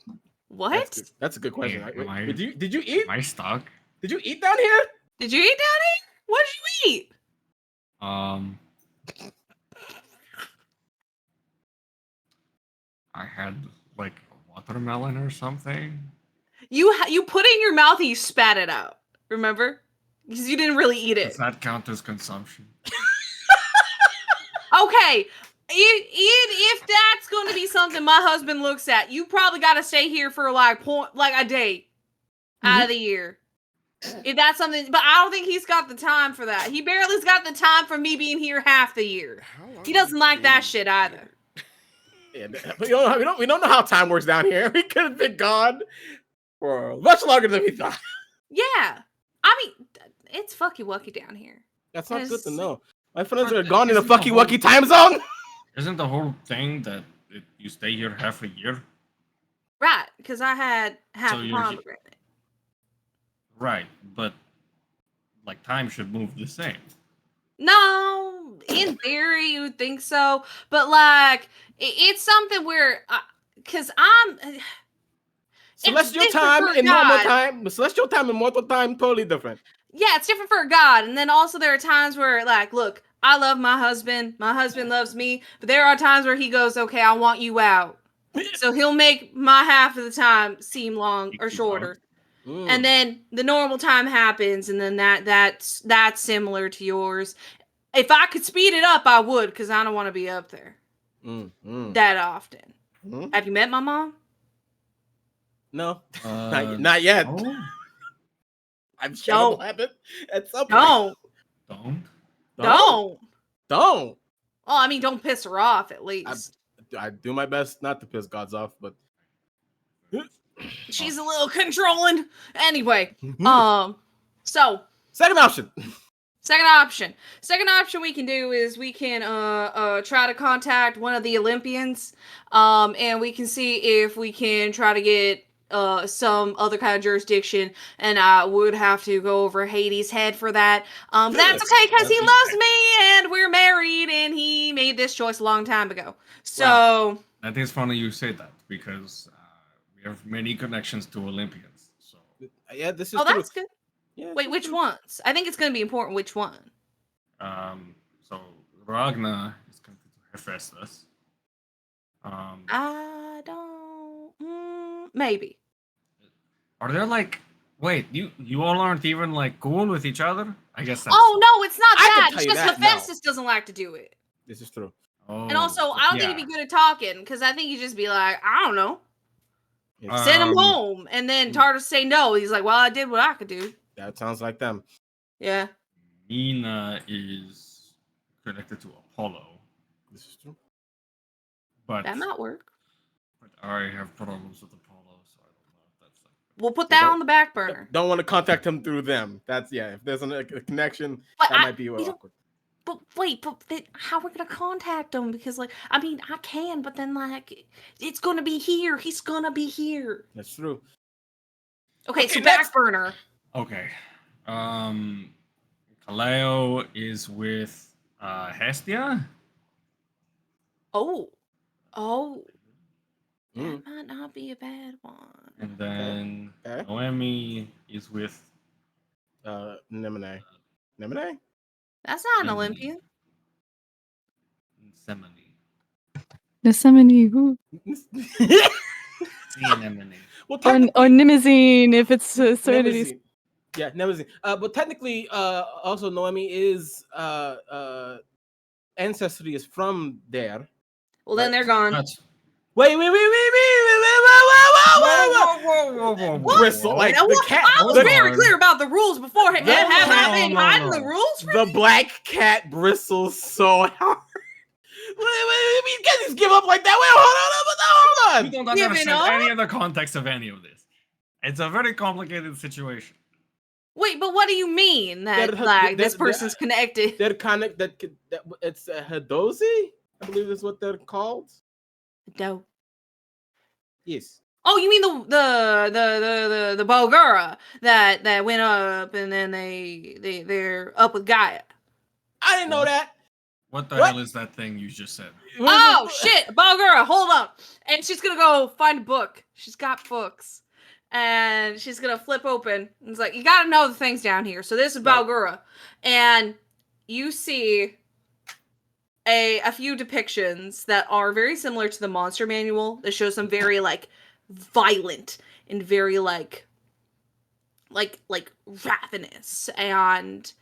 What? That's a good question. Am Wait, I- did you eat? Am I stuck? Did you eat down here? Did you eat down here? What did you eat? I had like a watermelon or something. You put it in your mouth and you spat it out. Remember? Because you didn't really eat it. Does that count as consumption? Okay. If that's going to be something my husband looks at, you probably got to stay here for like a day out of the year. If that's something, but I don't think he's got the time for that. He barely's got the time for me being here half the year. He doesn't like that shit either. Yeah, but we don't know how time works down here. We could have been gone for much longer than we thought. Yeah. I mean, it's fucky wucky down here. That's not good to Yes. know. My friends are But gone in a isn't the fucky whole- wucky time zone. Isn't the whole thing that you stay here half a year? Right, because I had half So a you're he- pomegranate. Right, but like time should move the same. No, in theory, you would think so. But, like, it's something where, because I'm... Celestial different time for and normal God. time. Celestial time and mortal time, totally different. Yeah, it's different for God. And then also there are times where, like, look, I love my husband loves me, but there are times where he goes, okay, I want you out. So he'll make my half of the time seem long or shorter. And then the normal time happens, and then that's similar to yours. If I could speed it up, I would, because I don't want to be up there that often. Have you met my mom? No, not yet. Oh, I'm sure it'll happen at some point. Don't. Don't. Oh, I mean, don't piss her off, at least. I do my best not to piss gods off, but She's a little controlling. Anyway, so second option. Second option we can do is we can try to contact one of the Olympians, and we can see if we can try to get some other kind of jurisdiction, and I would have to go over Hades' head for that. But that's okay, because he loves me, and we're married, and he made this choice a long time ago. So wow. That is funny you say that, because we have many connections to Olympians. So Yeah, this is oh, true. that's good. Yeah, Wait, which ones? I think it's going to be important which one. so Ragna is going to Hephaestus. I don't... maybe. Are there like... Wait, you all aren't even like cool with each other? I guess that's... Oh, no, it's not I can that. tell It's you just that now. Hephaestus doesn't like to do it. This is true. Oh, And also, I don't think he'd be good at talking, because I think he'd just be like, I don't know. Send him home. And then Tartarus say no. He's like, well, I did what I could do. That sounds like them. Yeah. Mena is connected to Apollo. This is true. But That might work. I have problems with Apollo, so I don't know if that's like... We'll put that on the back burner. Don't want to contact him through them. That's if there's a connection, But that might be awkward. But wait, how are we going to contact him? Because, like, I mean, I can, but then, like, it's going to be here. He's going to be here. That's true. Okay, so next. back burner. Okay. Caleo is with Hestia. Oh. That might not be a bad one. And then Okay. Noemi is with Nemine. That's not an Nemine. Olympian. Yosemite, who? Anemone. Well, Or Nimazine, if it's Serenity. Nemazine. Yeah, Nemazine. But technically, also Noemi is ancestry is from there. Well, then they're gone. That's... Wait. Whoa. Bristle, like Now, the cat. I was the, very clear about the rules beforehand. No, Have I no, been no, hiding no. the rules from the you? black cat bristles so hard. You can't just give up like that. Wait, hold We on. don't Give it understand up? any of the context of any of this. It's a very complicated situation. Wait, but what do you mean that this person's connected? They're that it's Hadozee, I believe is what they're called. No. Yes. Oh, you mean the Bulgura that went up and then they're up with Gaia. I didn't know that. What the What? hell is that thing you just said? What is Oh it? shit, Bulgura, hold up. And she's gonna go find a book. She's got books. And she's gonna flip open. And it's like, you gotta know the things down here. So this is Right. Bulgura. And you see a few depictions that are very similar to the monster manual that show some very like violent and very like ravenous, and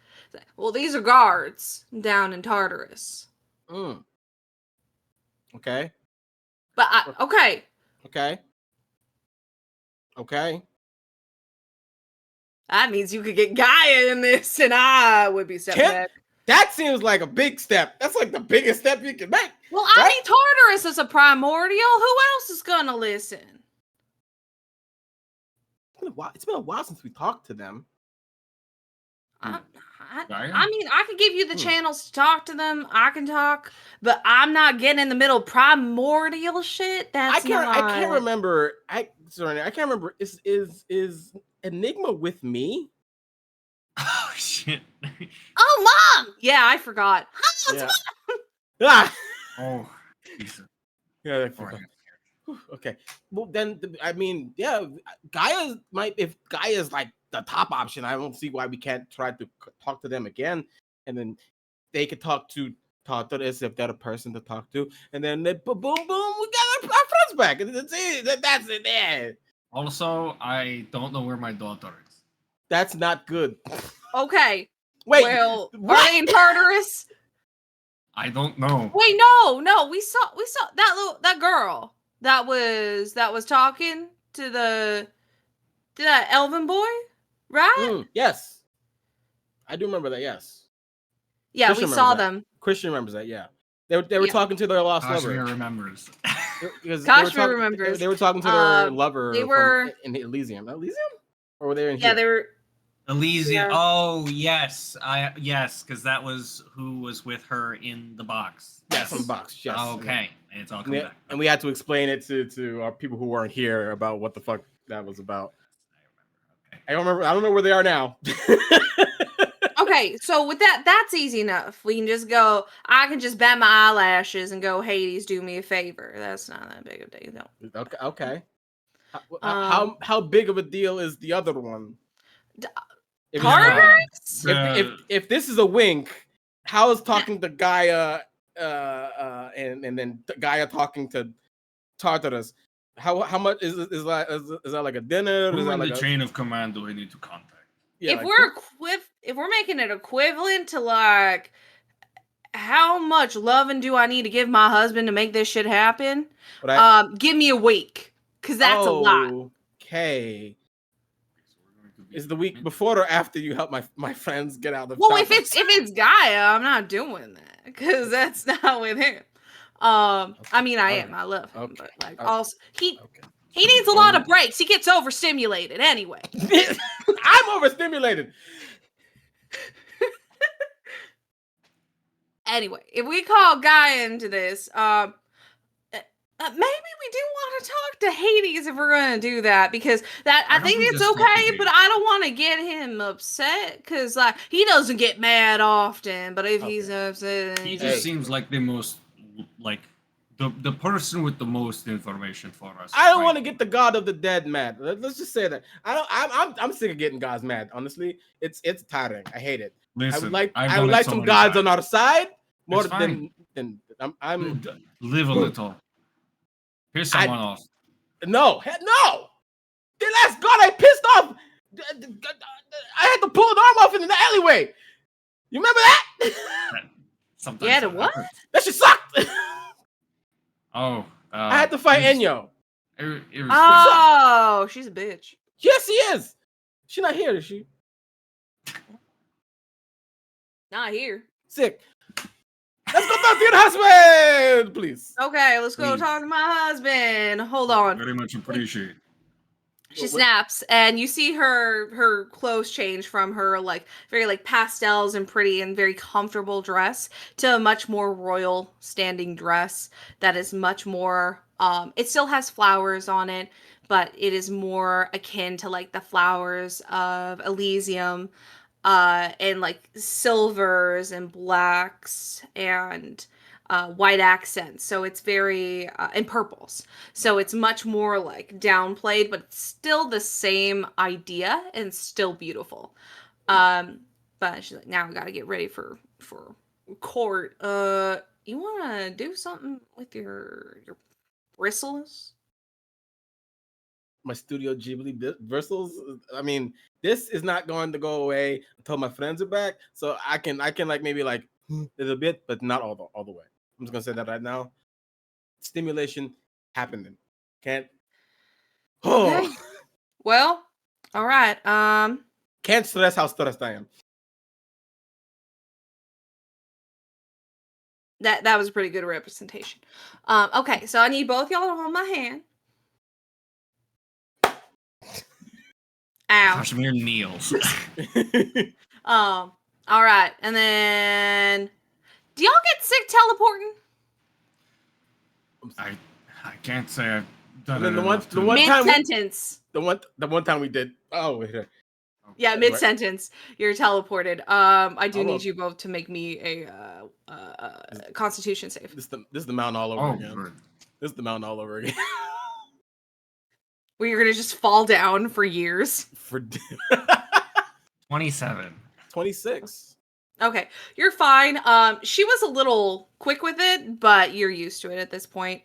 well, these are guards down in Tartarus. Mm. Okay. But okay, Okay. Okay. that means you could get Gaia in this, and I would be stepping Can't- back. That seems like a big step. That's like the biggest step you can make. Well, I Right? mean, Tartarus is a primordial. Who else is gonna listen? It's been a while since we talked to them. I Gaia? mean, I could give you the Hmm. channels to talk to them. I can talk, but I'm not getting in the middle of primordial shit. That's I can't not... remember. I can't remember. Is Enigma with me? Oh shit. Oh, Mom! Yeah, I forgot. Oh, Yeah. Ah! Oh, Jesus. Yeah, I forgot. Whew, okay. Well, then I mean, yeah, if Gaia's like the top option, I don't see why we can't try to talk to them again, and then they could talk to Tartarus if they're a person to talk to, and then boom, boom, we got our friends back, and that's it. There. Also, I don't know where my daughter is. That's not good. Okay. Wait, Well, what? are they in Tartarus? I don't know. Wait, no. We saw that girl that was talking to that elven boy, right? Yes, I do remember that. Yes, Yeah, Christian we saw remembers that. them. Christian remembers that. Yeah, they were Yeah. talking to their lost Kazimir lover. remembers. Because Kashmir remembers. They were talking to their lover. they were- in Elysium. Elysium, or were they in Yeah, here? they were. Elysium. Yeah. Oh yes, yes, because that was who was with her in the box. Yes, on the box. Yes. Okay, it's all And, coming back. and we had to explain it to our people who weren't here about what the fuck that was about. I don't remember. I don't know where they are now. Okay, so with that's easy enough. We can just go. I can just bat my eyelashes and go, Hades, do me a favor. That's not that big of a deal. No. Okay. How big of a deal is the other one? If, Tartarus? if this is a wink, how is talking to Gaia and then Gaia talking to Tartarus? How much is that like a dinner? Who Is that in like the chain of command do I need to contact? If we're making it equivalent to like how much loving do I need to give my husband to make this shit happen? Give me a week, because that's a lot. Okay. Is the week before or after you help my friends get out of the Well, if it's Gaia, I'm not doing that because that's not with him. I mean, I am. I love him, but like also he needs a lot of breaks. He gets overstimulated anyway. I'm overstimulated. Anyway, if we call Gaia into this, maybe we do want to talk to Hades if we're gonna do that, because I think it's okay, but I don't want to get him upset because like he doesn't get mad often. But if he's upset, He just seems like the most like the person with the most information for us. I don't want to get the god of the dead mad. Let's just say that I'm sick of getting gods mad. Honestly, it's tiring. I hate it. Listen, I would like some gods on our side more than I'm. Live a little. Piss someone off. No. The last god I pissed off, I had to pull an arm off in the alleyway. You remember that? Sometimes yeah, the what? That shit sucked. Oh. I had to fight Enyo. Oh, she's a bitch. Yes, she is. She's not here, is she? Not here. Sick. Let's go talk to your husband, please. Okay, let's go talk to my husband. Hold on. Very much appreciate. She snaps, and you see her clothes change from her like very like pastels and pretty and very comfortable dress to a much more royal standing dress that is much more It still has flowers on it, but it is more akin to like the flowers of Elysium, and like silvers and blacks and white accents. So it's very and purples. So it's much more like downplayed, but it's still the same idea and still beautiful. But she's like, now we gotta get ready for court. You wanna do something with your bristles? My Studio Ghibli bristles. I mean, this is not going to go away until my friends are back. So I can like maybe like a little bit, but not all the way. I'm just gonna say that right now. Stimulation happening. Can't. Okay. Oh, Well, all right. can't stress how stressed I am. That was a pretty good representation. Okay, so I need both y'all to hold my hand. Ow. Kazimir kneels. All right, and then do y'all get sick teleporting? I can't say I've done And then it the one- enough the to- one time- Mid sentence. the one time we did. Oh, wait. Yeah, Right. mid sentence. You're teleported. I do Hold need up. you both to make me a Constitution save. This is the mountain all over Oh, again. good. This is the mountain all over again. Where you're gonna just fall down for years. For 27. 26. Okay, you're fine. She was a little quick with it, but you're used to it at this point.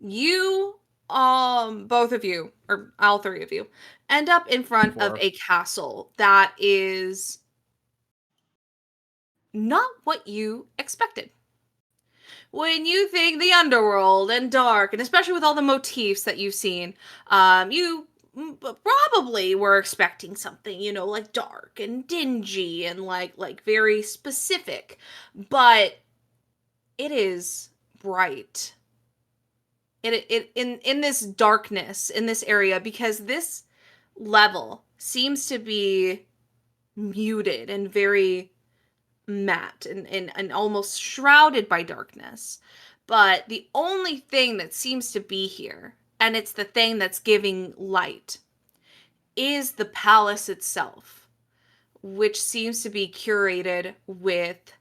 You, both of you, or all three of you, end up in front of Four. a castle that is not what you expected. When you think the underworld and dark, and especially with all the motifs that you've seen, you probably were expecting something, you know, like dark and dingy and like very specific, but it is bright. It in this darkness in this area, because this level seems to be muted and very matte and almost shrouded by darkness. But the only thing that seems to be here, and it's the thing that's giving light, is the palace itself, which seems to be curated with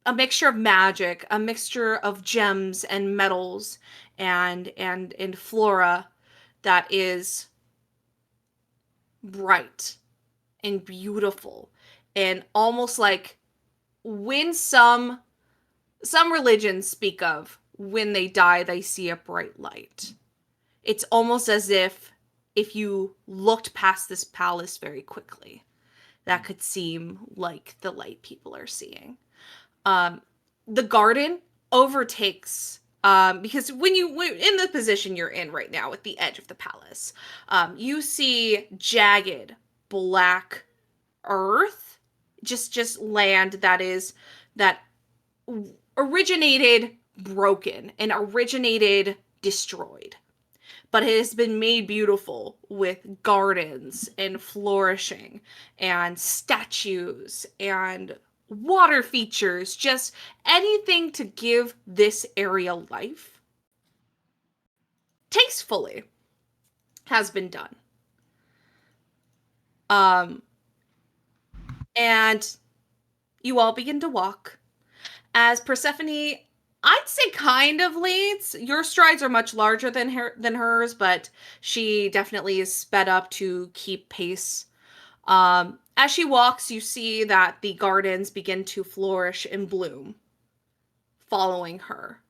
a mixture of magic, a mixture of gems and metals and flora that is bright and beautiful, and almost like when some religions speak of when they die they see a bright light. It's almost as if you looked past this palace very quickly, that could seem like the light people are seeing. The garden overtakes, because when in the position you're in right now at the edge of the palace, you see jagged black earth, just land that originated broken and originated destroyed, but it has been made beautiful with gardens and flourishing and statues and water features, just anything to give this area life tastefully has been done. And you all begin to walk as Persephone, I'd say, kind of leads. Your strides are much larger than hers, but she definitely is sped up to keep pace. As she walks, you see that the gardens begin to flourish and bloom, following her,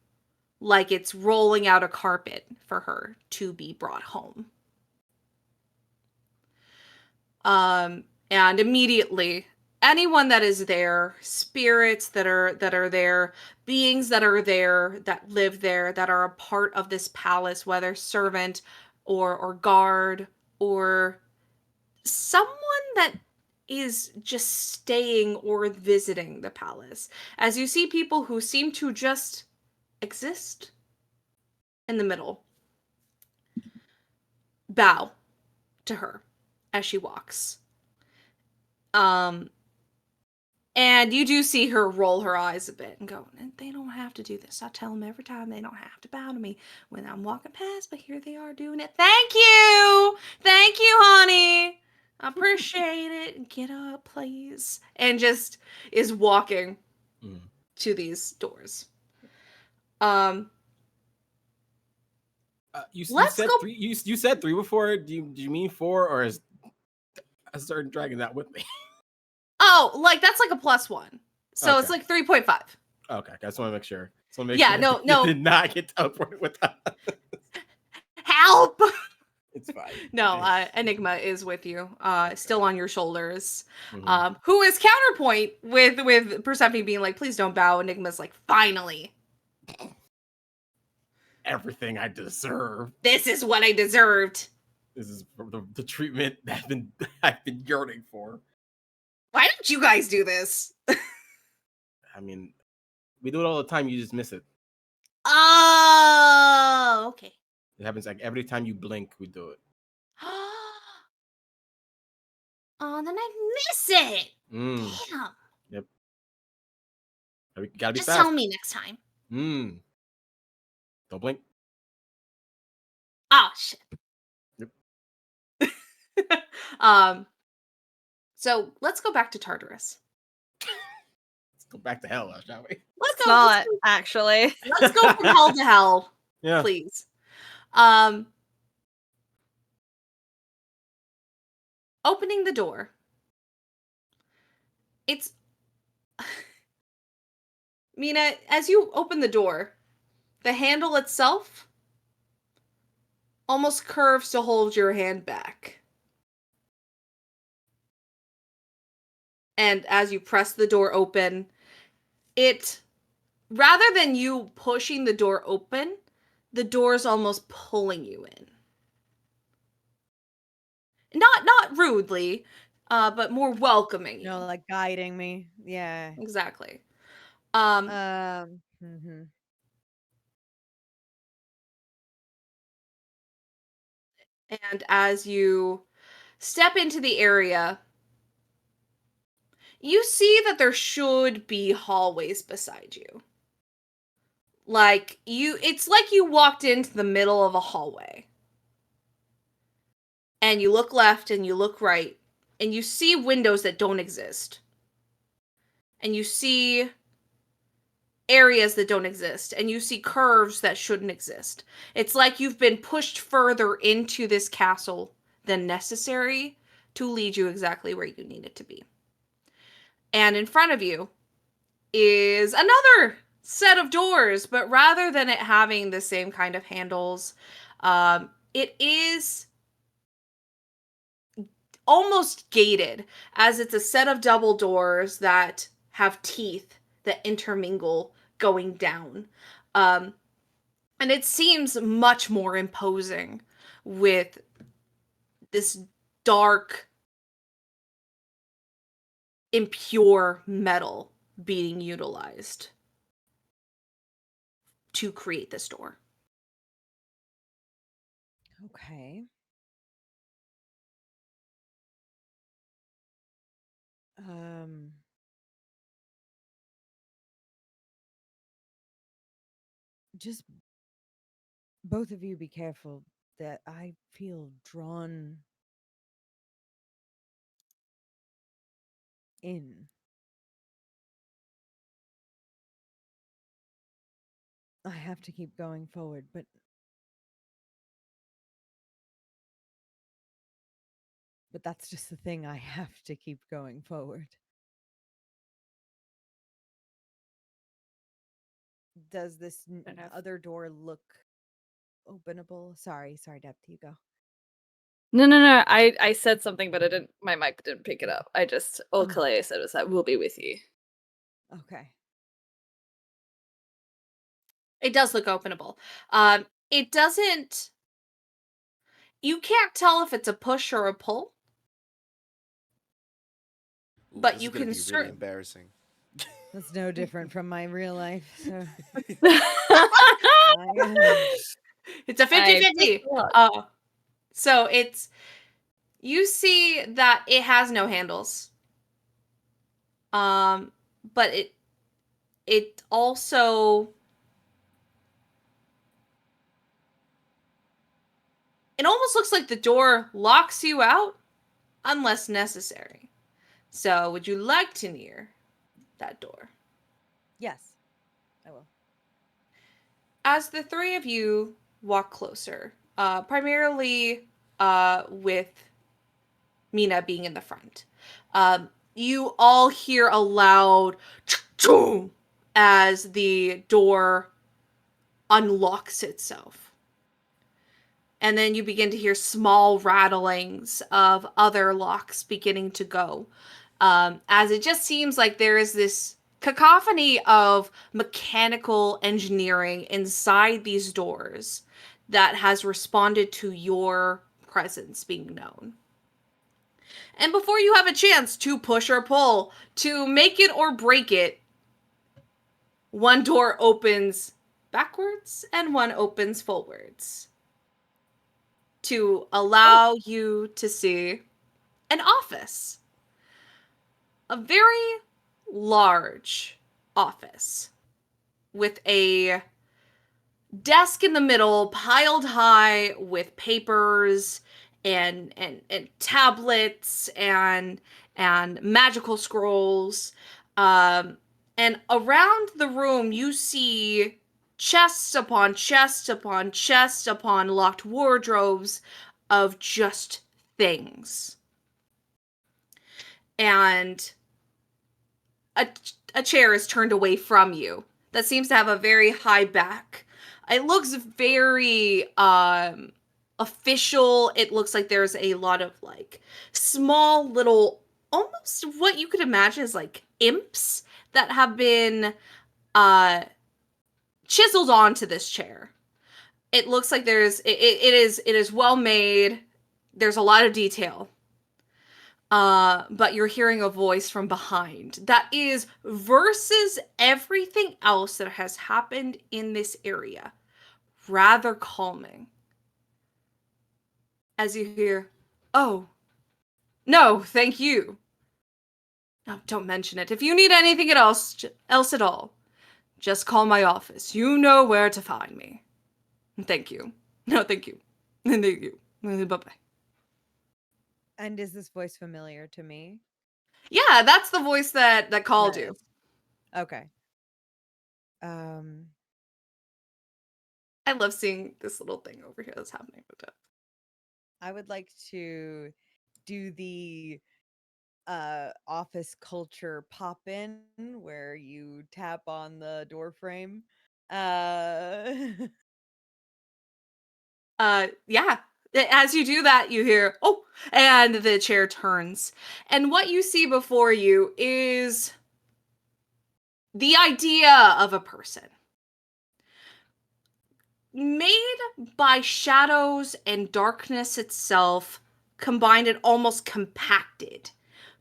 like it's rolling out a carpet for her to be brought home. And immediately, anyone that is there, spirits that are there, beings that are there, that live there, that are a part of this palace, whether servant or guard or someone that is just staying or visiting the palace, as you see people who seem to just exist in the middle, bow to her as she walks. And you do see her roll her eyes a bit and go, they don't have to do this. I tell them every time they don't have to bow to me when I'm walking past, but here they are doing it. Thank you! Thank you, honey! I appreciate it. Get up, please. And just is walking to these doors. You Let's said go. 3. You said 3 before. Do you mean 4, or is a certain dragon that with me? Oh, like that's like a +1. So it's Okay. like 3.5. Okay, I just want to make sure. So make Yeah, sure no. did not get teleported with that. Help! It's fine. No, Enigma is with you, still on your shoulders. Mhm. Who is counterpoint with Persephone being like, please don't bow. Enigma's like, finally. Everything I deserve. This is what I deserved. This is the treatment that I've been yearning for. Why don't you guys do this? I mean, we do it all the time. You just miss it. Oh, okay. It happens like every time you blink, we do it. Oh, then I miss it. Mm. Damn. Yep. Gotta be Just fast. tell me next time. Don't blink. Oh shit. Yep. So let's go back to Tartarus. Let's go back to hell, shall we? Let's not, actually. Let's go from hell to hell, Yeah. please. Opening the door. It's Mena, as you open the door, the handle itself almost curves to hold your hand back. And as you press the door open, rather than you pushing the door open, the door's almost pulling you in. Not rudely, but more welcoming. You know, like guiding me. Yeah. Exactly. Mhm. And as you step into the area, you see that there should be hallways beside you. It's like you walked into the middle of a hallway. And you look left and you look right, and you see windows that don't exist. And you see areas that don't exist, and you see curves that shouldn't exist. It's like you've been pushed further into this castle than necessary to lead you exactly where you need it to be. And in front of you is another set of doors, but rather than it having the same kind of handles, it is almost gated, as it's a set of double doors that have teeth that intermingle going down. And it seems much more imposing with this dark, impure metal being utilized to create this door. Okay. Just both of you be careful that I feel drawn in. I have to keep going forward, but that's just the thing. I have to keep going forward. Does this other door look openable? Sorry, Deb, you go. No. I said something, but my mic didn't pick it up. All Caleo said was that we'll be with you. Okay. It does look openable. It doesn't. You can't tell if it's a push or a pull. Ooh, But this you is gonna can be really embarrassing. That's no different from my real life. So it's a 50-50. So you see that it has no handles. But it also it almost looks like the door locks you out unless necessary. So, would you like to near that door? Yes, I will. As the three of you walk closer, primarily with Mena being in the front, you all hear a loud choo as the door unlocks itself. And then you begin to hear small rattlings of other locks beginning to go. As it just seems like there is this cacophony of mechanical engineering inside these doors that has responded to your presence being known. And before you have a chance to push or pull, to make it or break it, one door opens backwards and one opens forwards to allow you to see an office. A very large office with a desk in the middle piled high with papers and tablets and magical scrolls. And around the room you see chests upon chests upon chests upon locked wardrobes of just things. And a chair is turned away from you that seems to have a very high back. It looks very official. It looks like there's a lot of like small little, almost what you could imagine as like imps that have been chiseled onto this chair. It looks like it is well made. There's a lot of detail. But you're hearing a voice from behind that is, versus everything else that has happened in this area, rather calming. As you hear, "Oh, no, thank you. No, don't mention it. If you need anything else at all, just call my office. You know where to find me. Thank you. No, thank you. Thank you. Bye-bye." And is this voice familiar to me? Yeah, that's the voice that called you. Okay. I love seeing this little thing over here that's happening with it. I would like to do the office culture pop in where you tap on the door frame. Yeah. As you do that, you hear, "Oh," and the chair turns. And what you see before you is the idea of a person. Made by shadows and darkness itself, combined and almost compacted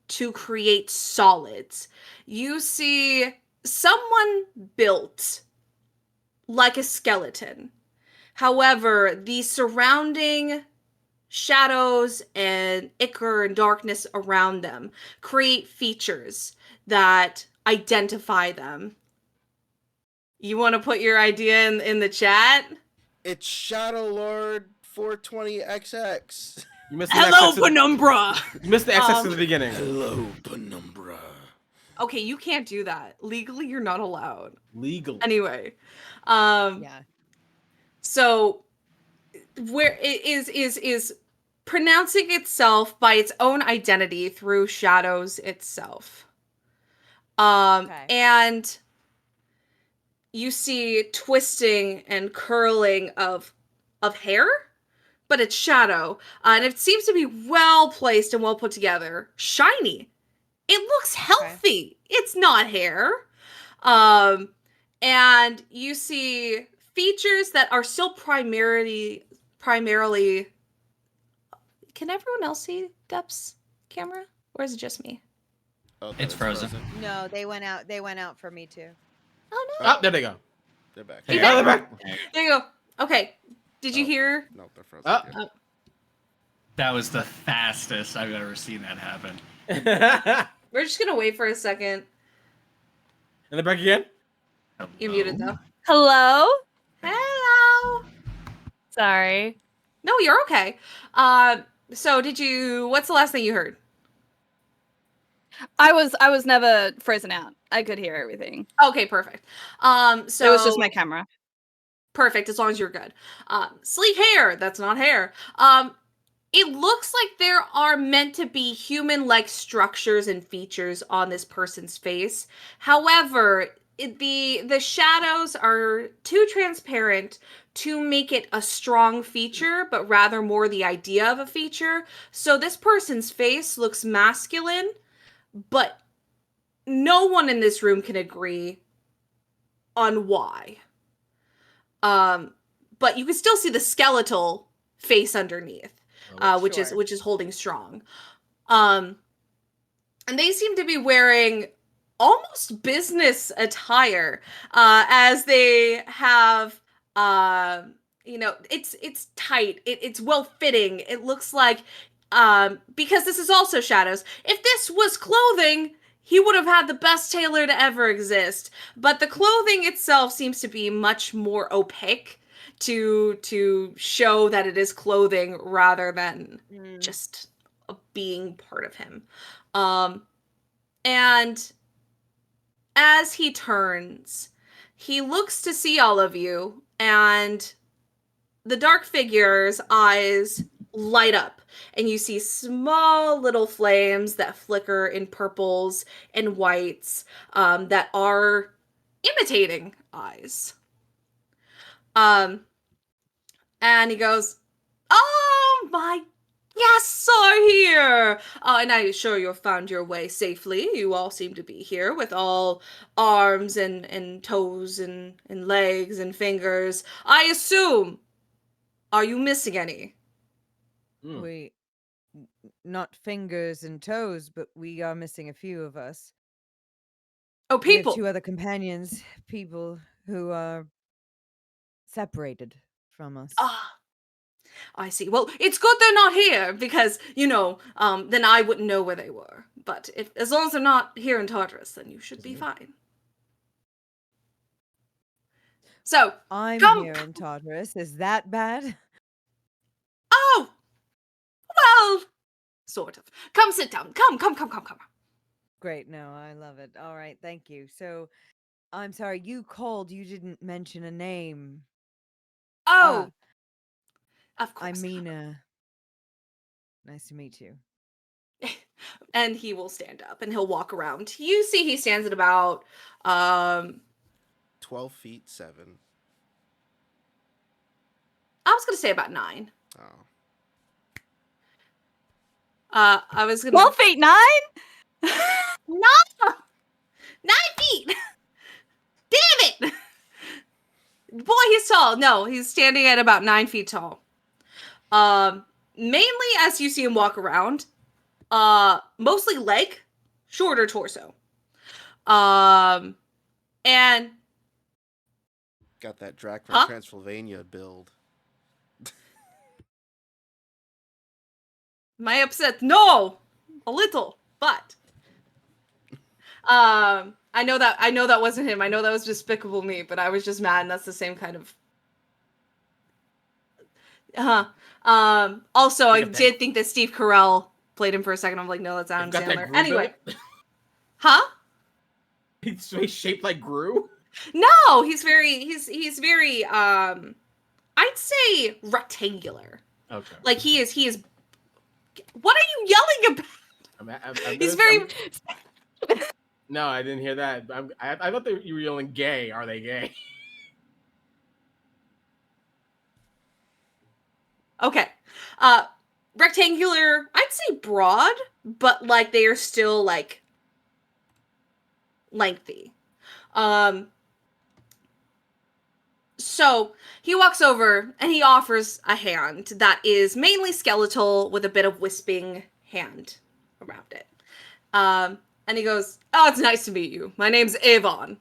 to create solids. You see someone built like a skeleton. However, the surrounding shadows and ichor and darkness around them create features that identify them. You want to put your idea in the chat? It's Shadow Lord 420XX. You missed the Hello, XX to Penumbra! You missed the XX to the beginning. Hello, Penumbra. Okay, you can't do that. Legally, you're not allowed. Legal. Anyway, Yeah. so where it is pronouncing itself by its own identity through shadows itself. Okay. And you see twisting and curling of hair, but it's shadow, and it seems to be well placed and well put together. Shiny. It looks healthy. It's not hair. And you see features that are still primarily. Can everyone else see Dep's camera, or is it just me? Oh, It's frozen. No, they went out. They went out for me too. Oh no! Oh, there they go. They're back. Hey, Oh, they're back. There you go. Okay. Did you hear? No, they're frozen. Oh. Yeah. That was the fastest I've ever seen that happen. We're just gonna wait for a second. And then back again. You're muted though. Hello? Hello. Sorry. No, you're okay. So what's the last thing you heard? I was never frozen out. I could hear everything. Okay, perfect. So It was just my camera. perfect, as long as you're good. Sleek hair, that's not hair. It looks like there are meant to be human-like structures and features on this person's face. However, the shadows are too transparent to make it a strong feature, but rather more the idea of a feature. So this person's face looks masculine, but no one in this room can agree on why. But you can still see the skeletal face underneath, which is holding strong. And they seem to be wearing almost business attire, as they have, it's tight, it's well fitting. It looks like, because this is also shadows. If this was clothing, he would have had the best tailor to ever exist. But the clothing itself seems to be much more opaque to show that it is clothing rather than just a being part of him. And as he turns, he looks to see all of you, and the dark figure's eyes light up, and you see small little flames that flicker in purples and whites, that are imitating eyes. And he goes, "Oh my, yes, sir, here. And I assure you have found your way safely. You all seem to be here with all arms and toes and legs and fingers. I assume. Are you missing any?" We, not fingers and toes, but we are missing a few of us. Oh, We have people. 2 other companions, people who are separated from us. Ah, I see. Well, it's good they're not here because, then I wouldn't know where they were. But as long as they're not here in Tartarus, then you should be fine. So, I'm come. here in Tartarus. Is that bad? Oh, well, sort of. Come sit down. Come. Great. No, I love it. All right. Thank you. So, I'm sorry. You called. You didn't mention a name. Oh, of course. I'm Mena. Nice to meet you. And he will stand up and he'll walk around. You see he stands at about 12 feet 7. I was gonna say about 9. Oh. I was gonna 12 feet 9? No! 9 feet! Damn it! Boy, he's tall. No, he's standing at about 9 feet tall. Mainly as you see him walk around, mostly leg, shorter torso. And Got that Drac from Transylvania build. am I upset? No, a little, but I know that wasn't him. I know that was Despicable Me, but I was just mad, and that's the same kind of. Also, I did think that Steve Carell played him for a second. I'm like, no, that's Adam Sandler. Anyway, huh? He's shaped like Gru. No, he's very I'd say rectangular. Okay. Like he is. What are you yelling about? He's very. No, I didn't hear that. I thought you were yelling gay. Are they gay? Okay. Rectangular, I'd say broad, but like they are still like lengthy. So he walks over and he offers a hand that is mainly skeletal with a bit of wisping hand around it. And he goes, "Oh, it's nice to meet you. My name's Avon."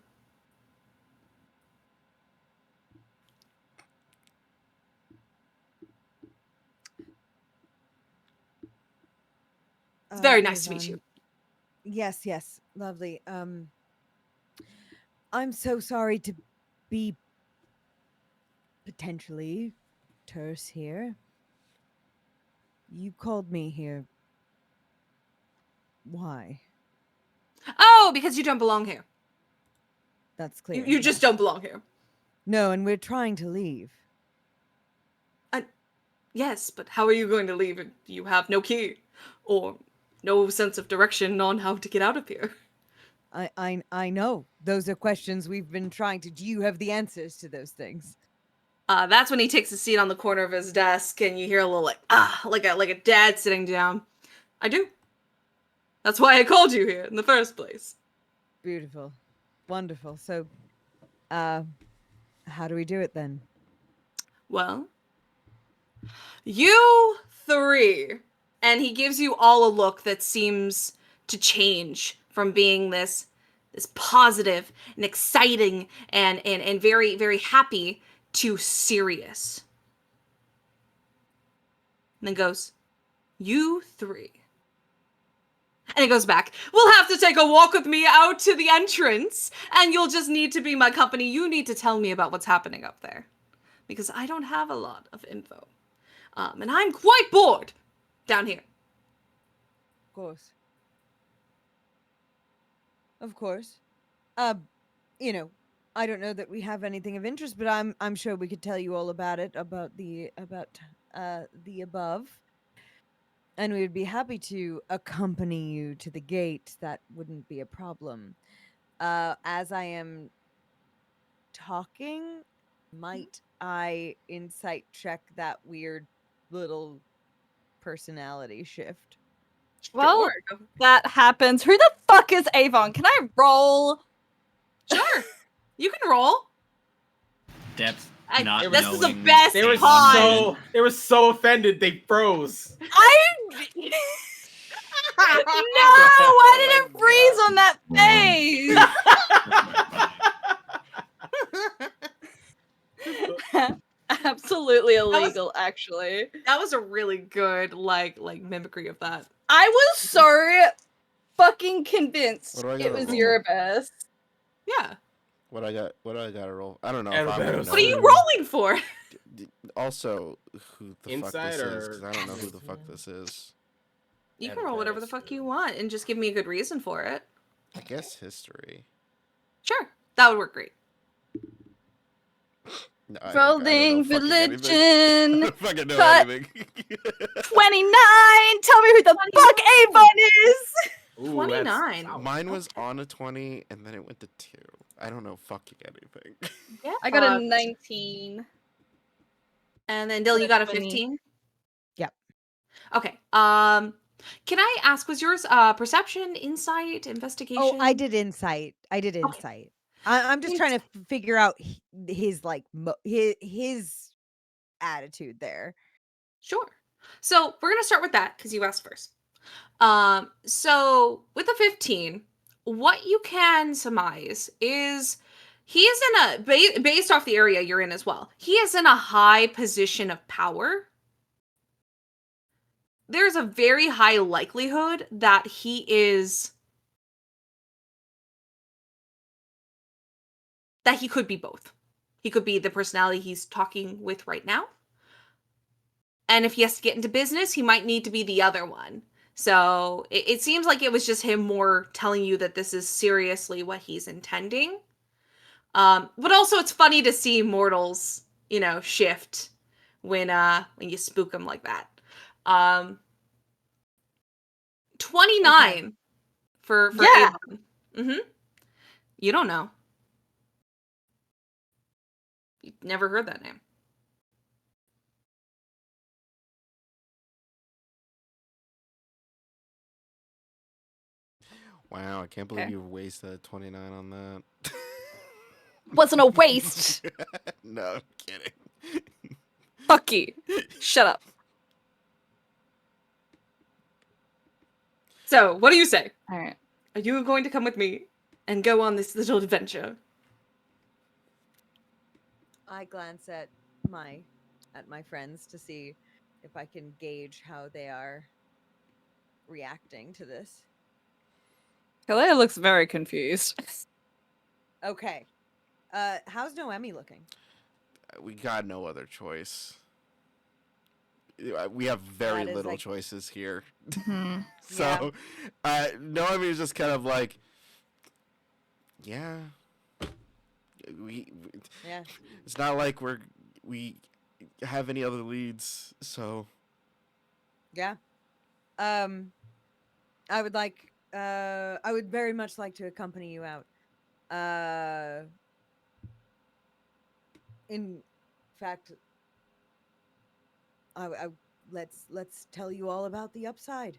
It's very nice to meet you. Yes, lovely. I'm so sorry to be potentially terse here. You called me here. Why? Oh, because you don't belong here. That's clear. You just don't belong here. No, and we're trying to leave. Yes, but how are you going to leave if you have no key? Or no sense of direction on how to get out of here? I know. Those are questions we've been trying to. Do you have the answers to those things? That's when he takes a seat on the corner of his desk, and you hear a little like a dad sitting down. I do. That's why I called you here in the first place. Beautiful. Wonderful. So, how do we do it then? Well, you three. And he gives you all a look that seems to change from being this positive and exciting and very, very happy to serious. And then goes, you three. And it goes back. We'll have to take a walk with me out to the entrance, and you'll just need to be my company. You need to tell me about what's happening up there, because I don't have a lot of info. And I'm quite bored down here. Of course. Of course. You know, I don't know that we have anything of interest, but I'm sure we could tell you all about it, about the above. And we would be happy to accompany you to the gate. That wouldn't be a problem. As I am talking, might I insight check that weird little personality shift? Well, Sure. that happens. Who the fuck is Avon? Can I roll? Sure. You can roll. Depth I- not this is the knowing best They were pod. they were so offended they froze. I no! Why did it freeze on that face? Absolutely illegal, actually. That was a really good like mimicry of that. I was so fucking convinced What do I it gotta was roll? your best. Yeah. What I gotta roll? I don't know if Arrow I'm gonna bells. know. What are you rolling for? Also, who the fuck Inside this is? or- Because I don't know who the fuck this is. You can roll whatever the fuck you want and just give me a good reason for it. I guess history. Sure. That would work great. No, I don't know Rolling fucking anything. I religion. don't fucking know Cut. anything. 29! Tell me who the fuck Avon is! Ooh, 29. that's- Mine was on a 20 and then it went to 2. I don't know fucking anything. Yeah. I got a 19. And then Dill, you got a 20. 15? Yep. Okay. Can I ask, was yours perception, insight, investigation? Oh, I did insight. I'm just trying to figure out his like his attitude there. Sure. So we're gonna start with that because you asked first. So with a 15, what you can surmise is he is in a based off the area you're in as well. He is in a high position of power. There's a very high likelihood that he could be both. He could be the personality he's talking with right now. And if he has to get into business, he might need to be the other one. So it seems like it was just him more telling you that this is seriously what he's intending. But also it's funny to see mortals, shift when you spook them like that. 29 for Yeah. Avon. Mm-hmm. You don't know. You've never heard that name. Wow, I can't believe Okay. you wasted 29 on that. Wasn't a waste. No, I'm kidding. Fuck you. Shut up. So, what do you say? Alright. Are you going to come with me and go on this little adventure? I glance at my friends to see if I can gauge how they are reacting to this. Caleo looks very confused. Okay. How's Noemi looking? We got no other choice. We have very That is, little like- choices here. Mhm. So, Noemi was just kind of like, yeah. We Yeah. it's not like we have any other leads, so Yeah. I would very much like to accompany you out. In fact, let's tell you all about the upside.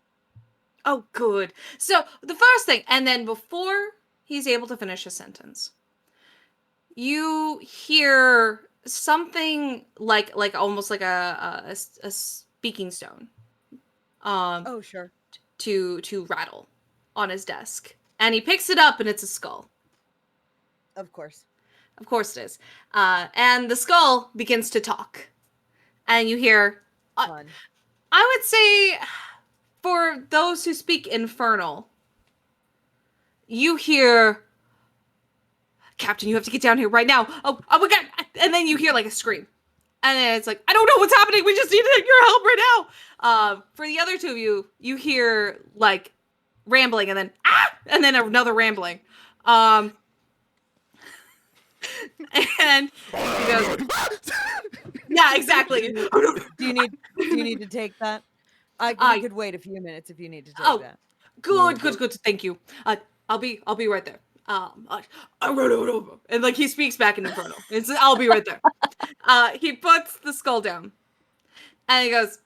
Oh, good. So the first thing, and then before he's able to finish his sentence, you hear something like almost like a speaking stone. Oh, sure. To rattle on his desk, and he picks it up, and it's a skull. Of course. Of course it is. And the skull begins to talk, and you hear. Fun. I would say, for those who speak Infernal, you hear, Captain, you have to get down here right now. Oh my God. And then you hear like a scream. And then it's like, I don't know what's happening. We just need your help right now. For the other two of you, you hear like rambling and then, and then another rambling. And he goes, yeah, exactly. Do you need to take that? We could wait a few minutes if you need to take that. Good. Thank you. I'll be right there. And like he speaks back in Infernal. I'll be right there. He puts the skull down, and he goes,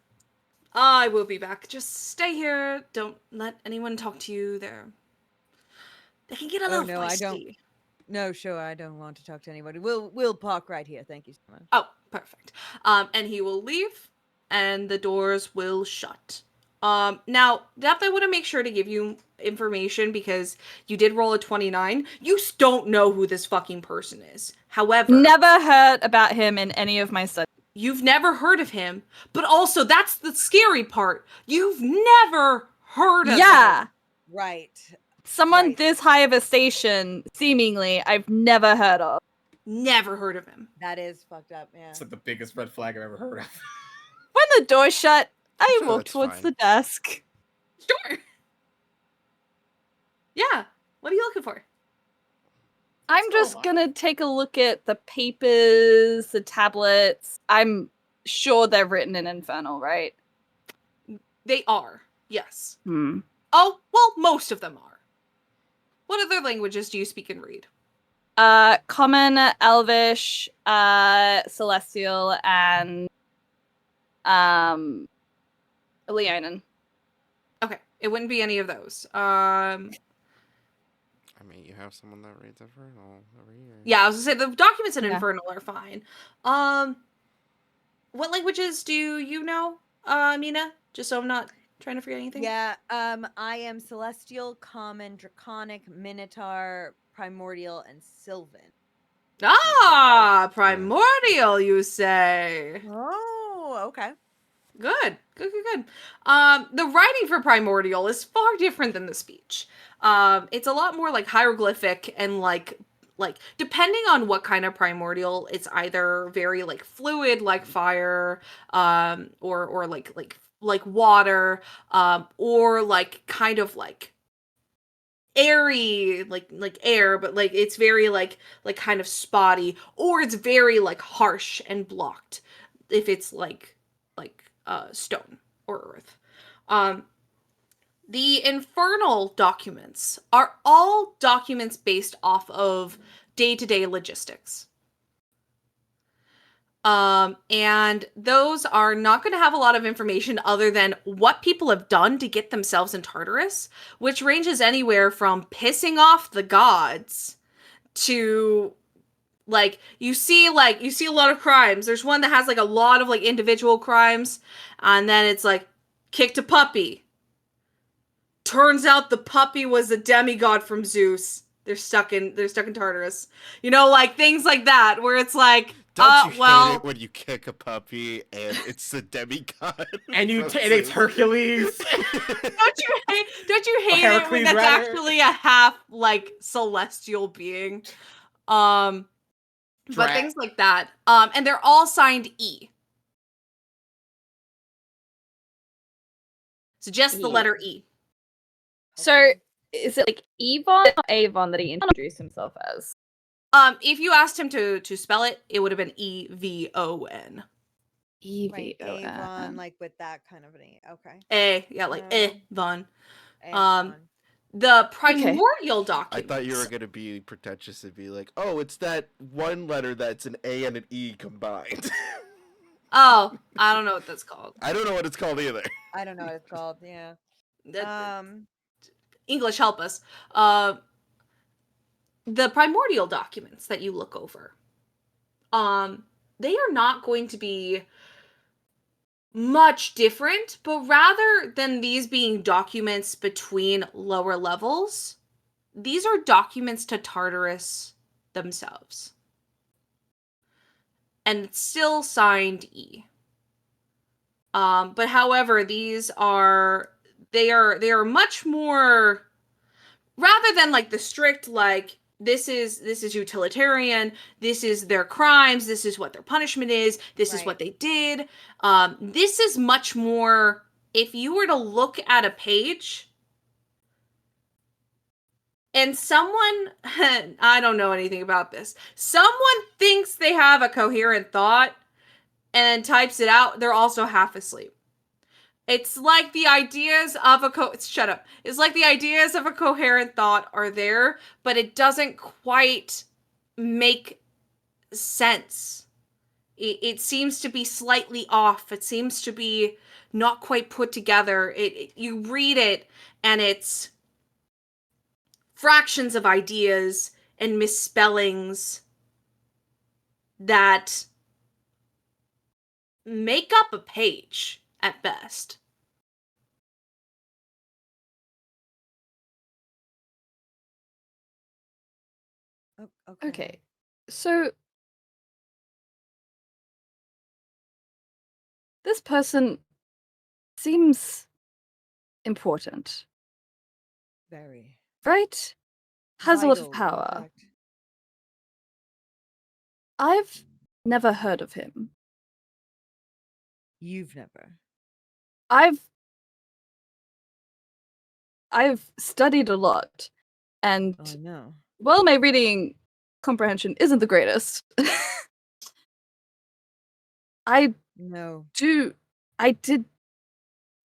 "I will be back. Just stay here. Don't let anyone talk to you. They can get a little no, feisty." I don't. No, sure, I don't want to talk to anybody. We'll park right here. Thank you so much. Oh, perfect. And he will leave, and the doors will shut. Now, Depth, I want to make sure to give you information because you did roll a 29. You don't know who this fucking person is. However, Never heard about him in any of my studies. you've never heard of him, but also that's the scary part. You've never heard of him. Right. Someone Right. this high of a station, seemingly, I've never heard of. Never heard of him. That is fucked up, yeah. It's like the biggest red flag I've ever heard of. When the door shut, I Sure, walked that's towards fine. the desk. Sure. Yeah. What are you looking for? I'm So just am I. gonna take a look at the papers, the tablets. I'm sure they're written in Infernal, right? They are. Yes. Hmm. Oh, well, most of them are. What other languages do you speak and read? Common, Elvish, Celestial, and Leonin. Okay, it wouldn't be any of those. I mean, you have someone that reads Infernal over here. Yeah, I was gonna say the documents in Yeah. Infernal are fine. What languages do you know, Mena? Just so I'm not trying to forget anything. Yeah, I am Celestial, Common, Draconic, Minotaur, Primordial, and Sylvan. Ah, primordial, you say. Oh, okay. Good. The writing for primordial is far different than the speech. It's a lot more like hieroglyphic and like depending on what kind of primordial, it's either very like fluid like fire, or like water, or like kind of like airy like air, but like it's very like kind of spotty, or it's very like harsh and blocked if it's like stone or earth. The infernal documents are all documents based off of day-to-day logistics. And those are not going to have a lot of information other than what people have done to get themselves in Tartarus, which ranges anywhere from pissing off the gods to like you see a lot of crimes. There's one that has like a lot of like individual crimes, and then it's like kicked a puppy. Turns out the puppy was a demigod from Zeus. They're stuck in Tartarus. You know, like things like that where it's like Don't you hate well, it when you kick a puppy and it's the demigod? And you from and it's Zeus? Hercules. don't you hate it when Heracles, that's rather. actually a half like celestial being? But Drat. things like that. And they're all signed E. So just the E. letter E. So is it like Evon or Avon that he introduced himself as? If you asked him to spell it, it would have been EVON. Right, E-V-O-N. Avon, like with that kind of an E. Okay. Von. Avon. The primordial I documents. thought you were gonna be pretentious and be like, "Oh, it's that one letter that's an A and an E combined." Oh, I don't know what that's called. I don't know what it's called either. I don't know what it's called. Yeah. English, help us. The primordial documents that you look over. They are not going to be much different, but rather than these being documents between lower levels, these are documents to Tartarus themselves. And it's still signed E. But however, they are much more, rather than like the strict like this is utilitarian, this is their crimes, this is what their punishment is, this is what they did. This is much more, if you were to look at a page and someone, I don't know anything about this, someone thinks they have a coherent thought and types it out, they're also half asleep. It's like the ideas of It's like the ideas of a coherent thought are there, but it doesn't quite make sense. It seems to be slightly off. It seems to be not quite put together. You read it and it's fractions of ideas and misspellings that make up a page at best. Okay. So this person seems important, Very. right? Has a lot of Vital, in power. fact. I've never heard of him. You've never. I've studied a lot, and Oh no. while my reading comprehension isn't the greatest, I No. did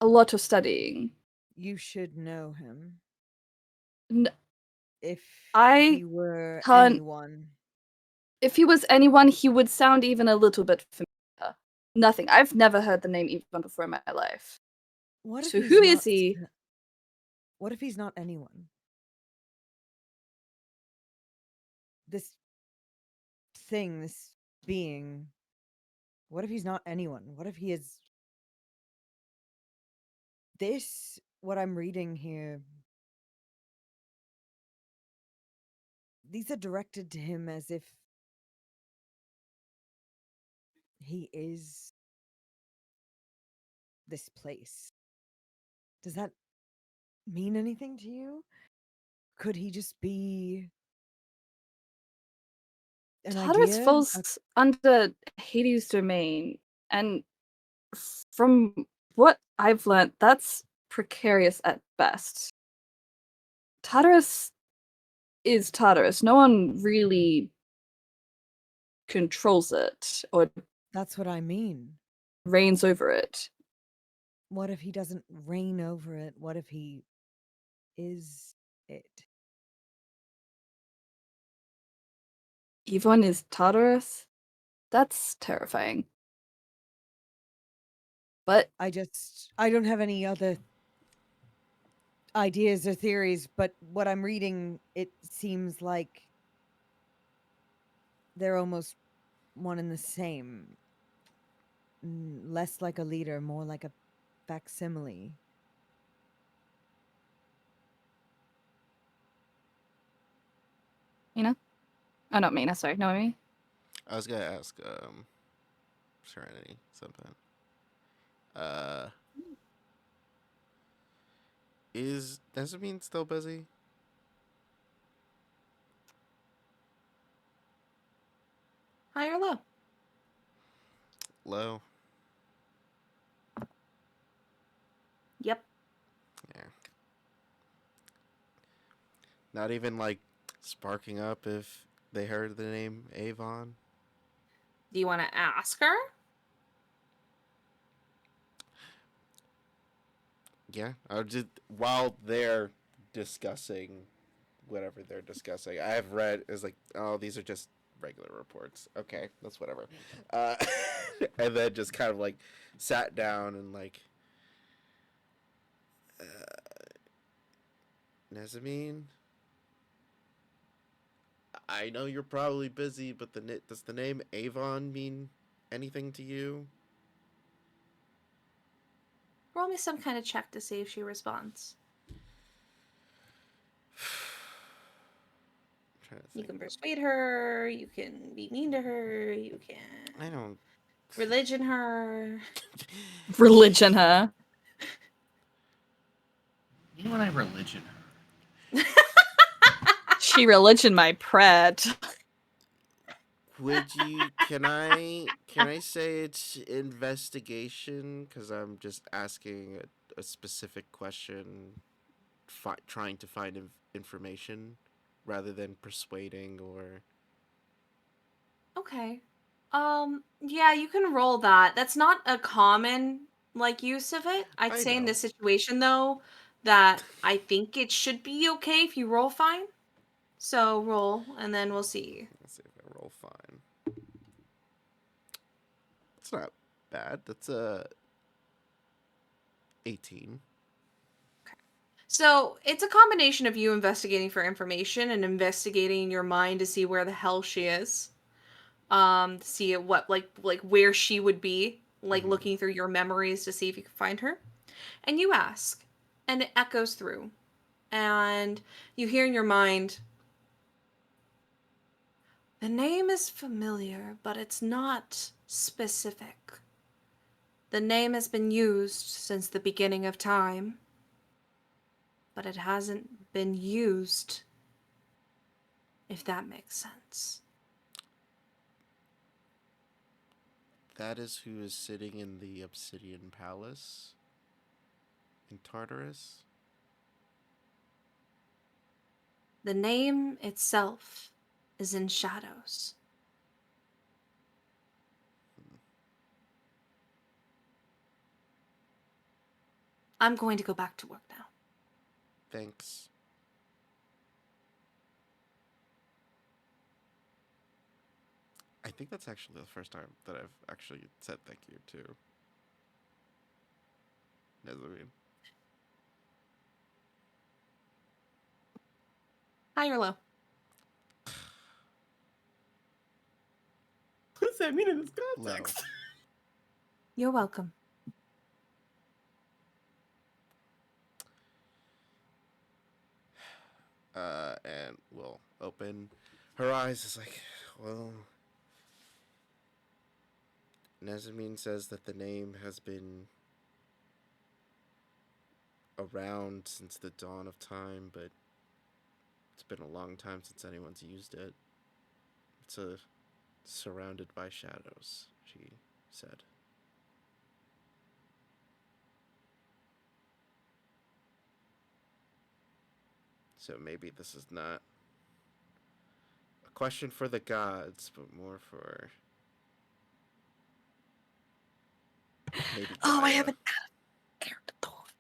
a lot of studying. You should know him. N- If I he were can't- anyone. If he was anyone, he would sound even a little bit familiar. Nothing. I've never heard the name even before in my life. What if So he's who is not- he? What if he's not anyone? This thing, this being. What if he's not anyone? What if he is this, what I'm reading here, these are directed to him as if he is this place. Does that mean anything to you? Could he just be an Tartarus idea? falls under Hades' domain, and from what I've learned, that's precarious at best. Tartarus is Tartarus. No one really controls it or That's what I mean. reigns over it. What if he doesn't reign over it? What if he is it? Yvonne is Tartarus? That's terrifying. But I don't have any other ideas or theories, but what I'm reading, it seems like they're almost one and the same. Less like a leader, more like a facsimile. Mena? Oh, not Mena, sorry. Noemi? I was gonna ask Serenity something. Is Nezamine still busy? High or low? Low? Yep. Yeah. Not even like sparking up if they heard the name Avon? Do you want to ask her? Yeah. I just while they're discussing whatever they're discussing, I have read is like, oh, these are just regular reports. Okay, that's whatever. Uh, and then just kind of like sat down and like, Nezamine, I know you're probably busy, but does the name Avon mean anything to you? Roll me some kind of check to see if she responds. I'm trying to You think. can persuade her, you can be mean to her, you can I don't. religion her. Religion her. You know what I religion her? She religion my prat. Would you? Can I say it's investigation? Because I'm just asking a specific question, trying to find information, rather than persuading or. Okay. Yeah, you can roll that. That's not a common like use of it. I'd I say in know. this situation though that I think it should be okay if you roll fine. So roll and then we'll see. Let's see if I roll fine. It's not bad. That's 18. So it's a combination of you investigating for information and investigating in your mind to see where the hell she is. To see what like where she would be, like Mhm. looking through your memories to see if you can find her. And you ask, and it echoes through. And you hear in your mind, the name is familiar, but it's not specific. The name has been used since the beginning of time, but it hasn't been used, if that makes sense. That is who is sitting in the Obsidian Palace in Tartarus. The name itself is in shadows. I'm going to go back to work now. Thanks. I think that's actually the first time that I've actually said thank you to Nezamine. High or low? What does that mean in this Low. context? You're welcome. And we'll open her eyes. It's like, well, Nezamine says that the name has been around since the dawn of time, but it's been a long time since anyone's used it. It's surrounded by shadows, she said. So maybe this is not a question for the gods, but more for maybe Oh, I Gaia. have an out of character thought.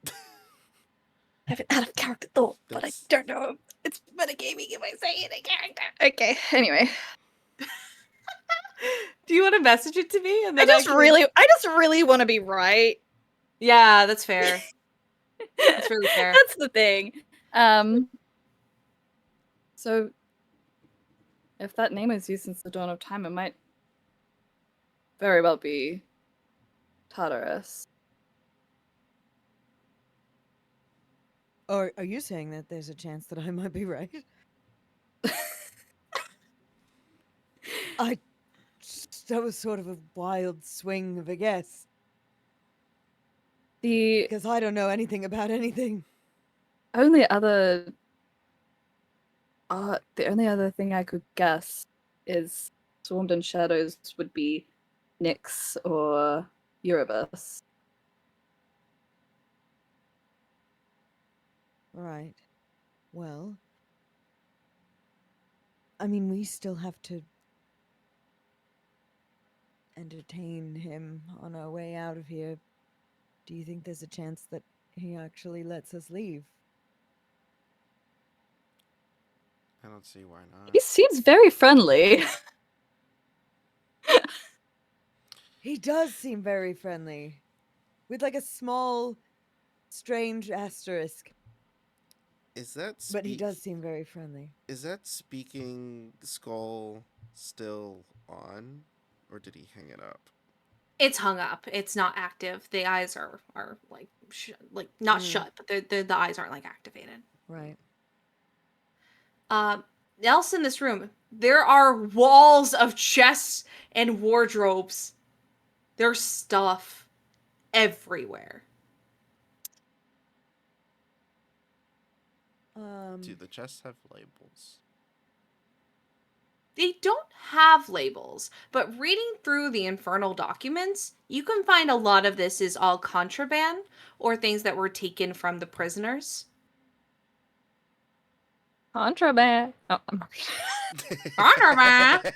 I have an out of character thought, but I That's- don't know if it's metagaming if I say it in character. Okay, anyway. Do you want to message it to me? And I then just really want to be right. Yeah, that's fair. That's really fair. That's the thing. So if that name is used since the dawn of time, it might very well be Tartarus. Or are you saying that there's a chance that I might be right? That was sort of a wild swing of a guess. The Because I don't know anything about anything. only other thing I could guess is Swarmed in Shadows would be Nyx or Euroverse. Right. Well, I mean, we still have to entertain him on our way out of here. Do you think there's a chance that he actually lets us leave? I don't see why not. He seems very friendly. He does seem very friendly. With like a small, strange asterisk. Is that But he does seem very friendly. Is that speaking skull still on, or did he hang it up? It's hung up. It's not active. The eyes are like not shut, but the eyes aren't like activated. Right. Else in this room, there are walls of chests and wardrobes. There's stuff everywhere. Do the chests have labels? They don't have labels, but reading through the infernal documents, you can find a lot of this is all contraband or things that were taken from the prisoners. Contraband. Oh, Contraband.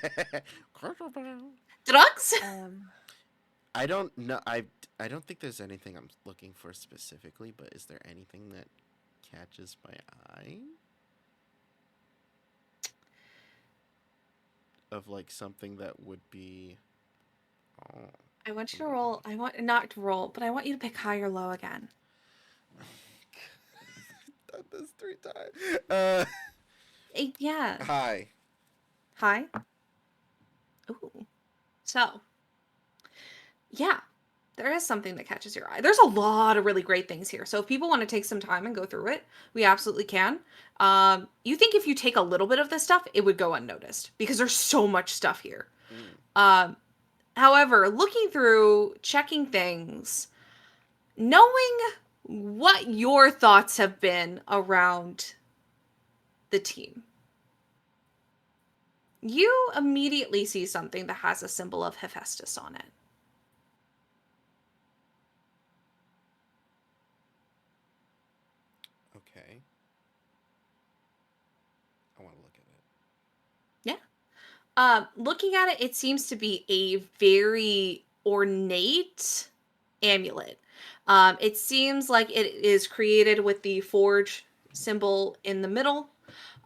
Drugs. I don't know. I don't think there's anything I'm looking for specifically, but is there anything that catches my eye? Of like something that would be. Oh. I want you to roll. I want not to roll, but I want you to pick high or low again. Done this 3 times. Yeah. Hi. Hi. Ooh. So. Yeah. There is something that catches your eye. There's a lot of really great things here. So if people want to take some time and go through it, we absolutely can. You think if you take a little bit of this stuff, it would go unnoticed because there's so much stuff here. However, looking through, checking things, knowing what your thoughts have been around the team, you immediately see something that has a symbol of Hephaestus on it. Okay. I want to look at it. Yeah. Looking at it, it seems to be a very ornate amulet. It seems like it is created with the forge symbol in the middle.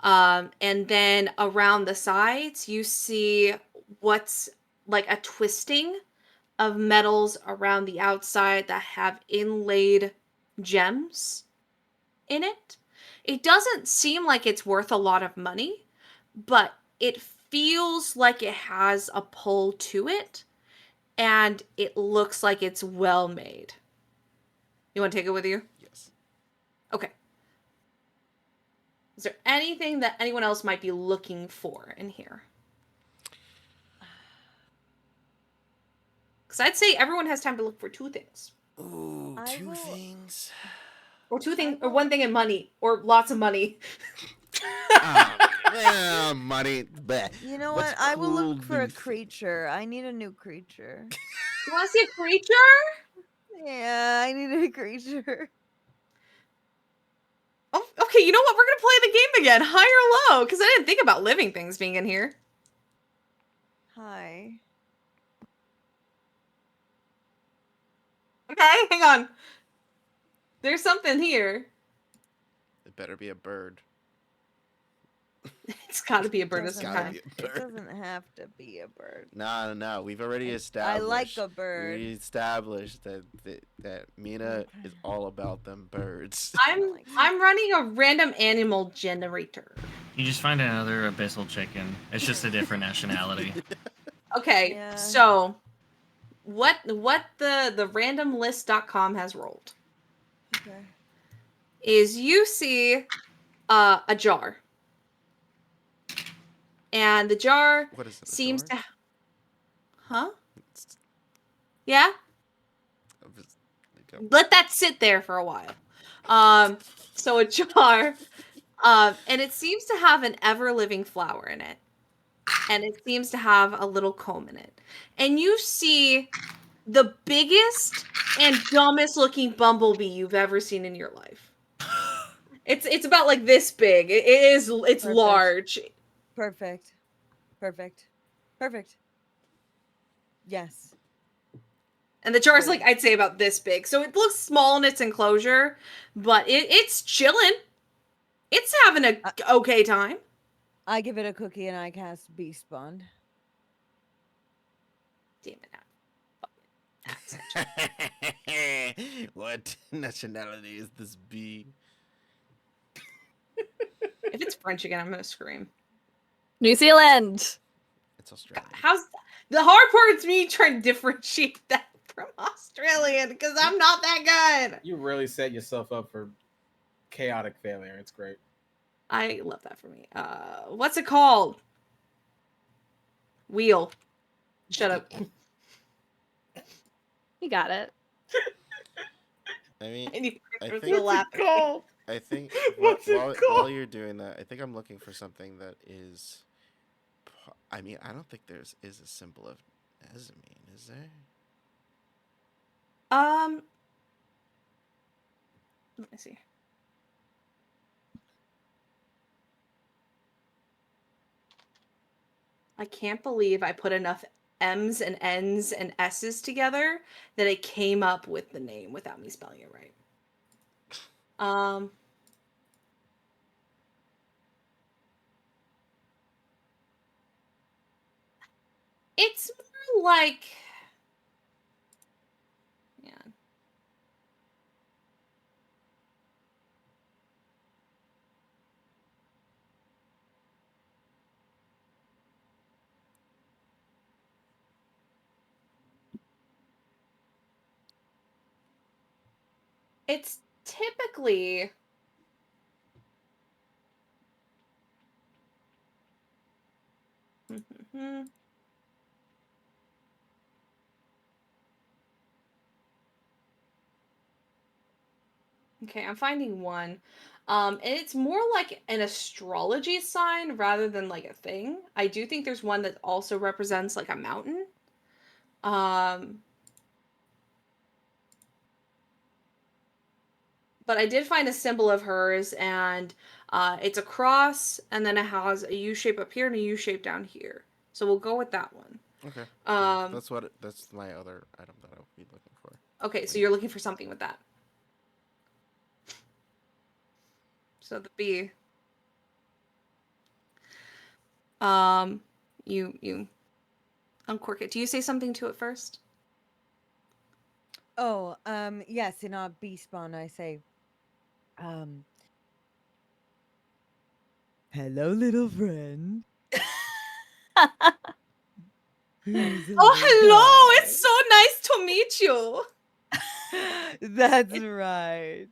And then around the sides, you see what's like a twisting of metals around the outside that have inlaid gems in it. It doesn't seem like it's worth a lot of money, but it feels like it has a pull to it, and it looks like it's well made. You want to take it with you? Yes. Okay. Is there anything that anyone else might be looking for in here? Because I'd say everyone has time to look for 2 things. Ooh, 2 things. Or 2 things, or 1 thing in money, or lots of money. Money. Bleh. You know What's what? I will cool look for a new thing? creature. I need a new creature. You want to see a creature? Yeah, I need a creature. Oh, okay, you know what? We're going to play the game again. High or low? Because I didn't think about living things being in here. Hi. Okay, hang on. There's something here. It better be a bird. It's got to be a bird of Doesn't some gotta kind. be a It bird. doesn't have to be a bird. No. We've already I established. like a bird. We established that Mena is all about them birds. I'm running a random animal generator. You just find another abyssal chicken. It's just a different nationality. Okay, Yeah. so what the randomlist.com has rolled Okay. is you see a jar. And the jar What is it? seems door? to. Huh? It's- Yeah? I'm just- go. Let that sit there for a while. So a jar, and it seems to have an ever-living flower in it. And it seems to have a little comb in it. And you see the biggest and dumbest looking bumblebee you've ever seen in your life. It's about like this big. It's Perfect. large. Perfect. Perfect. Perfect. Yes. And the jar's Cool. like, I'd say about this big. So it looks small in its enclosure, but it's chilling. It's having a okay time. I give it a cookie and I cast Beast Bond. Damn it. What nationality is this bee? If it's French again, I'm gonna scream. New Zealand. It's God, Australian. how's the hard part is me trying to differentiate that from Australian because I'm not that good. You really set yourself up for chaotic failure. It's great. I love that for me. What's it called? Wheel. Shut up. You got it. I mean, I need I to think- laugh. I think What's it while called? you're doing that, I think I'm looking for something that is. I mean, I don't think there's a symbol of Nezamine, is there? Let me see. I can't believe I put enough M's and N's and S's together that it came up with the name without me spelling it right. It's more like, man. It's typically Okay, I'm finding one. And it's more like an astrology sign rather than like a thing. I do think there's one that also represents like a mountain. But I did find a symbol of hers, and it's a cross, and then it has a U shape up here and a U shape down here. So we'll go with that one. Okay. Um, That's my other item that I'll be looking for. Okay, so you're looking for something with that. So the B. You uncork it. Do you say something to it first? Oh, yes, in our Beast Bond I say, hello, little friend. Who's a Oh, little hello! guy? It's so nice to meet you. That's right.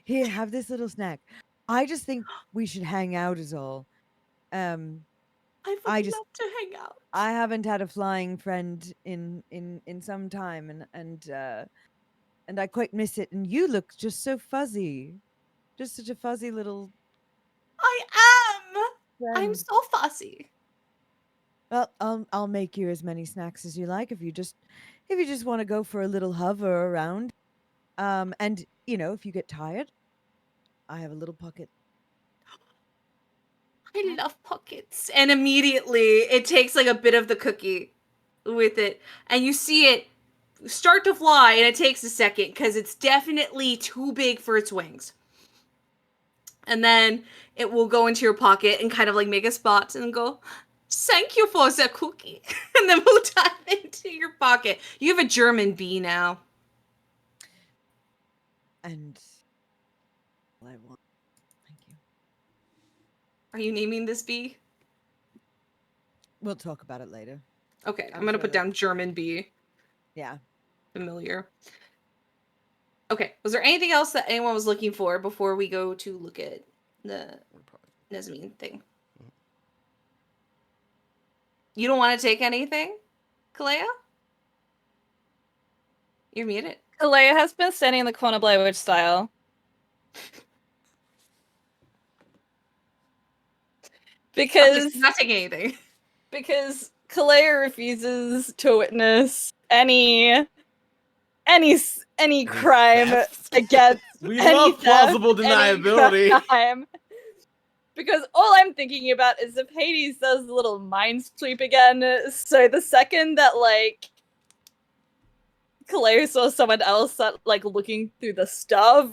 Here, have this little snack. I just think we should hang out is all. I would I just- love to hang out. I haven't had a flying friend in some time, and I quite miss it. And you look just so fuzzy, just such a fuzzy little I am. I'm friend. so fussy. Well, I'll make you as many snacks as you like if you just want to go for a little hover around. And you know, if you get tired, I have a little pocket. I love pockets. And immediately it takes like a bit of the cookie with it. And you see it start to fly, and it takes a second because it's definitely too big for its wings. And then it will go into your pocket and kind of like make a spot and go, thank you for the cookie. And then we'll dive into your pocket. You have a German bee now. And all I want. Thank you. Are you naming this bee? We'll talk about it later. Okay, I'm I'm gonna sure put that- down German bee. Yeah. Familiar. Okay, was there anything else that anyone was looking for before we go to look at the We're probably- Nezamine thing? You don't want to take anything, Caleo? You're muted. Caleo has been standing in the corner Blair Witch style. Because Not taking anything. Because Caleo refuses to witness any crime theft? against We any love theft, plausible any deniability. crime. Because all I'm thinking about is if Hades does a little mind sweep again, so the second that, like, Caleo saw someone else that, like, looking through the stuff,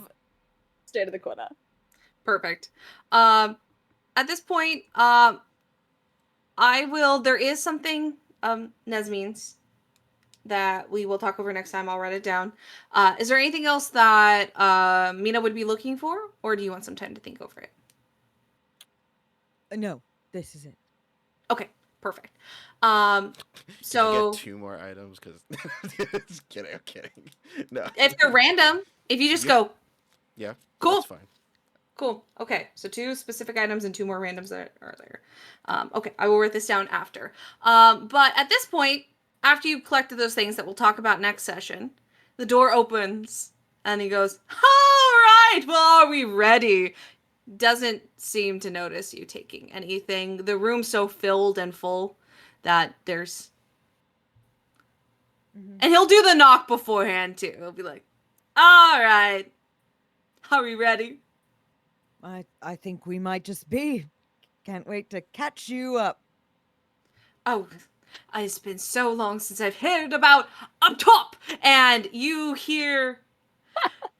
stay to the corner. Perfect. At this point, there is something, Nesmeans, that we will talk over next time. I'll write it down. Is there anything else that Mena would be looking for, or do you want some time to think over it? No, this is it. Okay, perfect. Can I So get 2 more items? Because just kidding, I'm kidding. No. if they're random, if you just go, Yeah. cool. That's fine. Cool. Okay, so 2 specific items and 2 more randoms that are there. Okay, I will write this down after. But at this point, after you've collected those things that we'll talk about next session, the door opens and he goes, "All right, well, are we ready?" Doesn't seem to notice you taking anything. The room's so filled and full that there's... And he'll do the knock beforehand, too. He'll be like, "All right, are we ready?" I think we might just be. Can't wait to catch you up. Oh, it's been so long since I've heard about up top. And you hear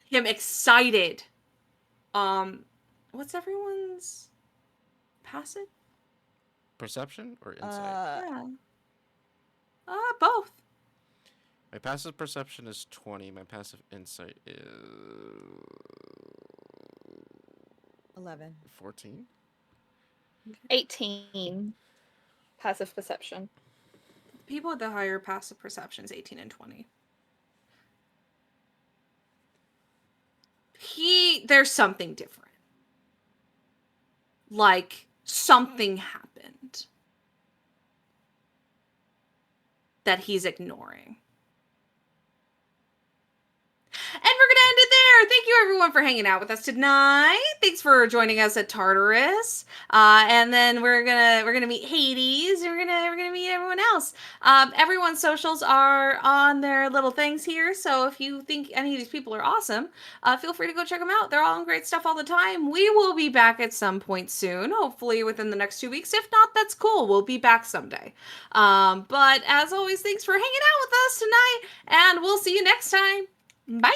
him excited. What's everyone's passive? Perception or insight? Yeah. Both. My passive perception is 20. My passive insight is 11. 14. 18. Passive perception. People with the higher passive perceptions, 18 and 20. There's something different. Like, something happened that he's ignoring. And we're gonna end it there. Thank you everyone for hanging out with us tonight. Thanks for joining us at Tartarus. And then we're gonna meet Hades, and we're gonna meet everyone else. Everyone's socials are on their little things here. So if you think any of these people are awesome, feel free to go check them out. They're all on great stuff all the time. We will be back at some point soon, hopefully within the next 2 weeks. If not, that's cool. We'll be back someday. But as always, thanks for hanging out with us tonight, and we'll see you next time. Bye!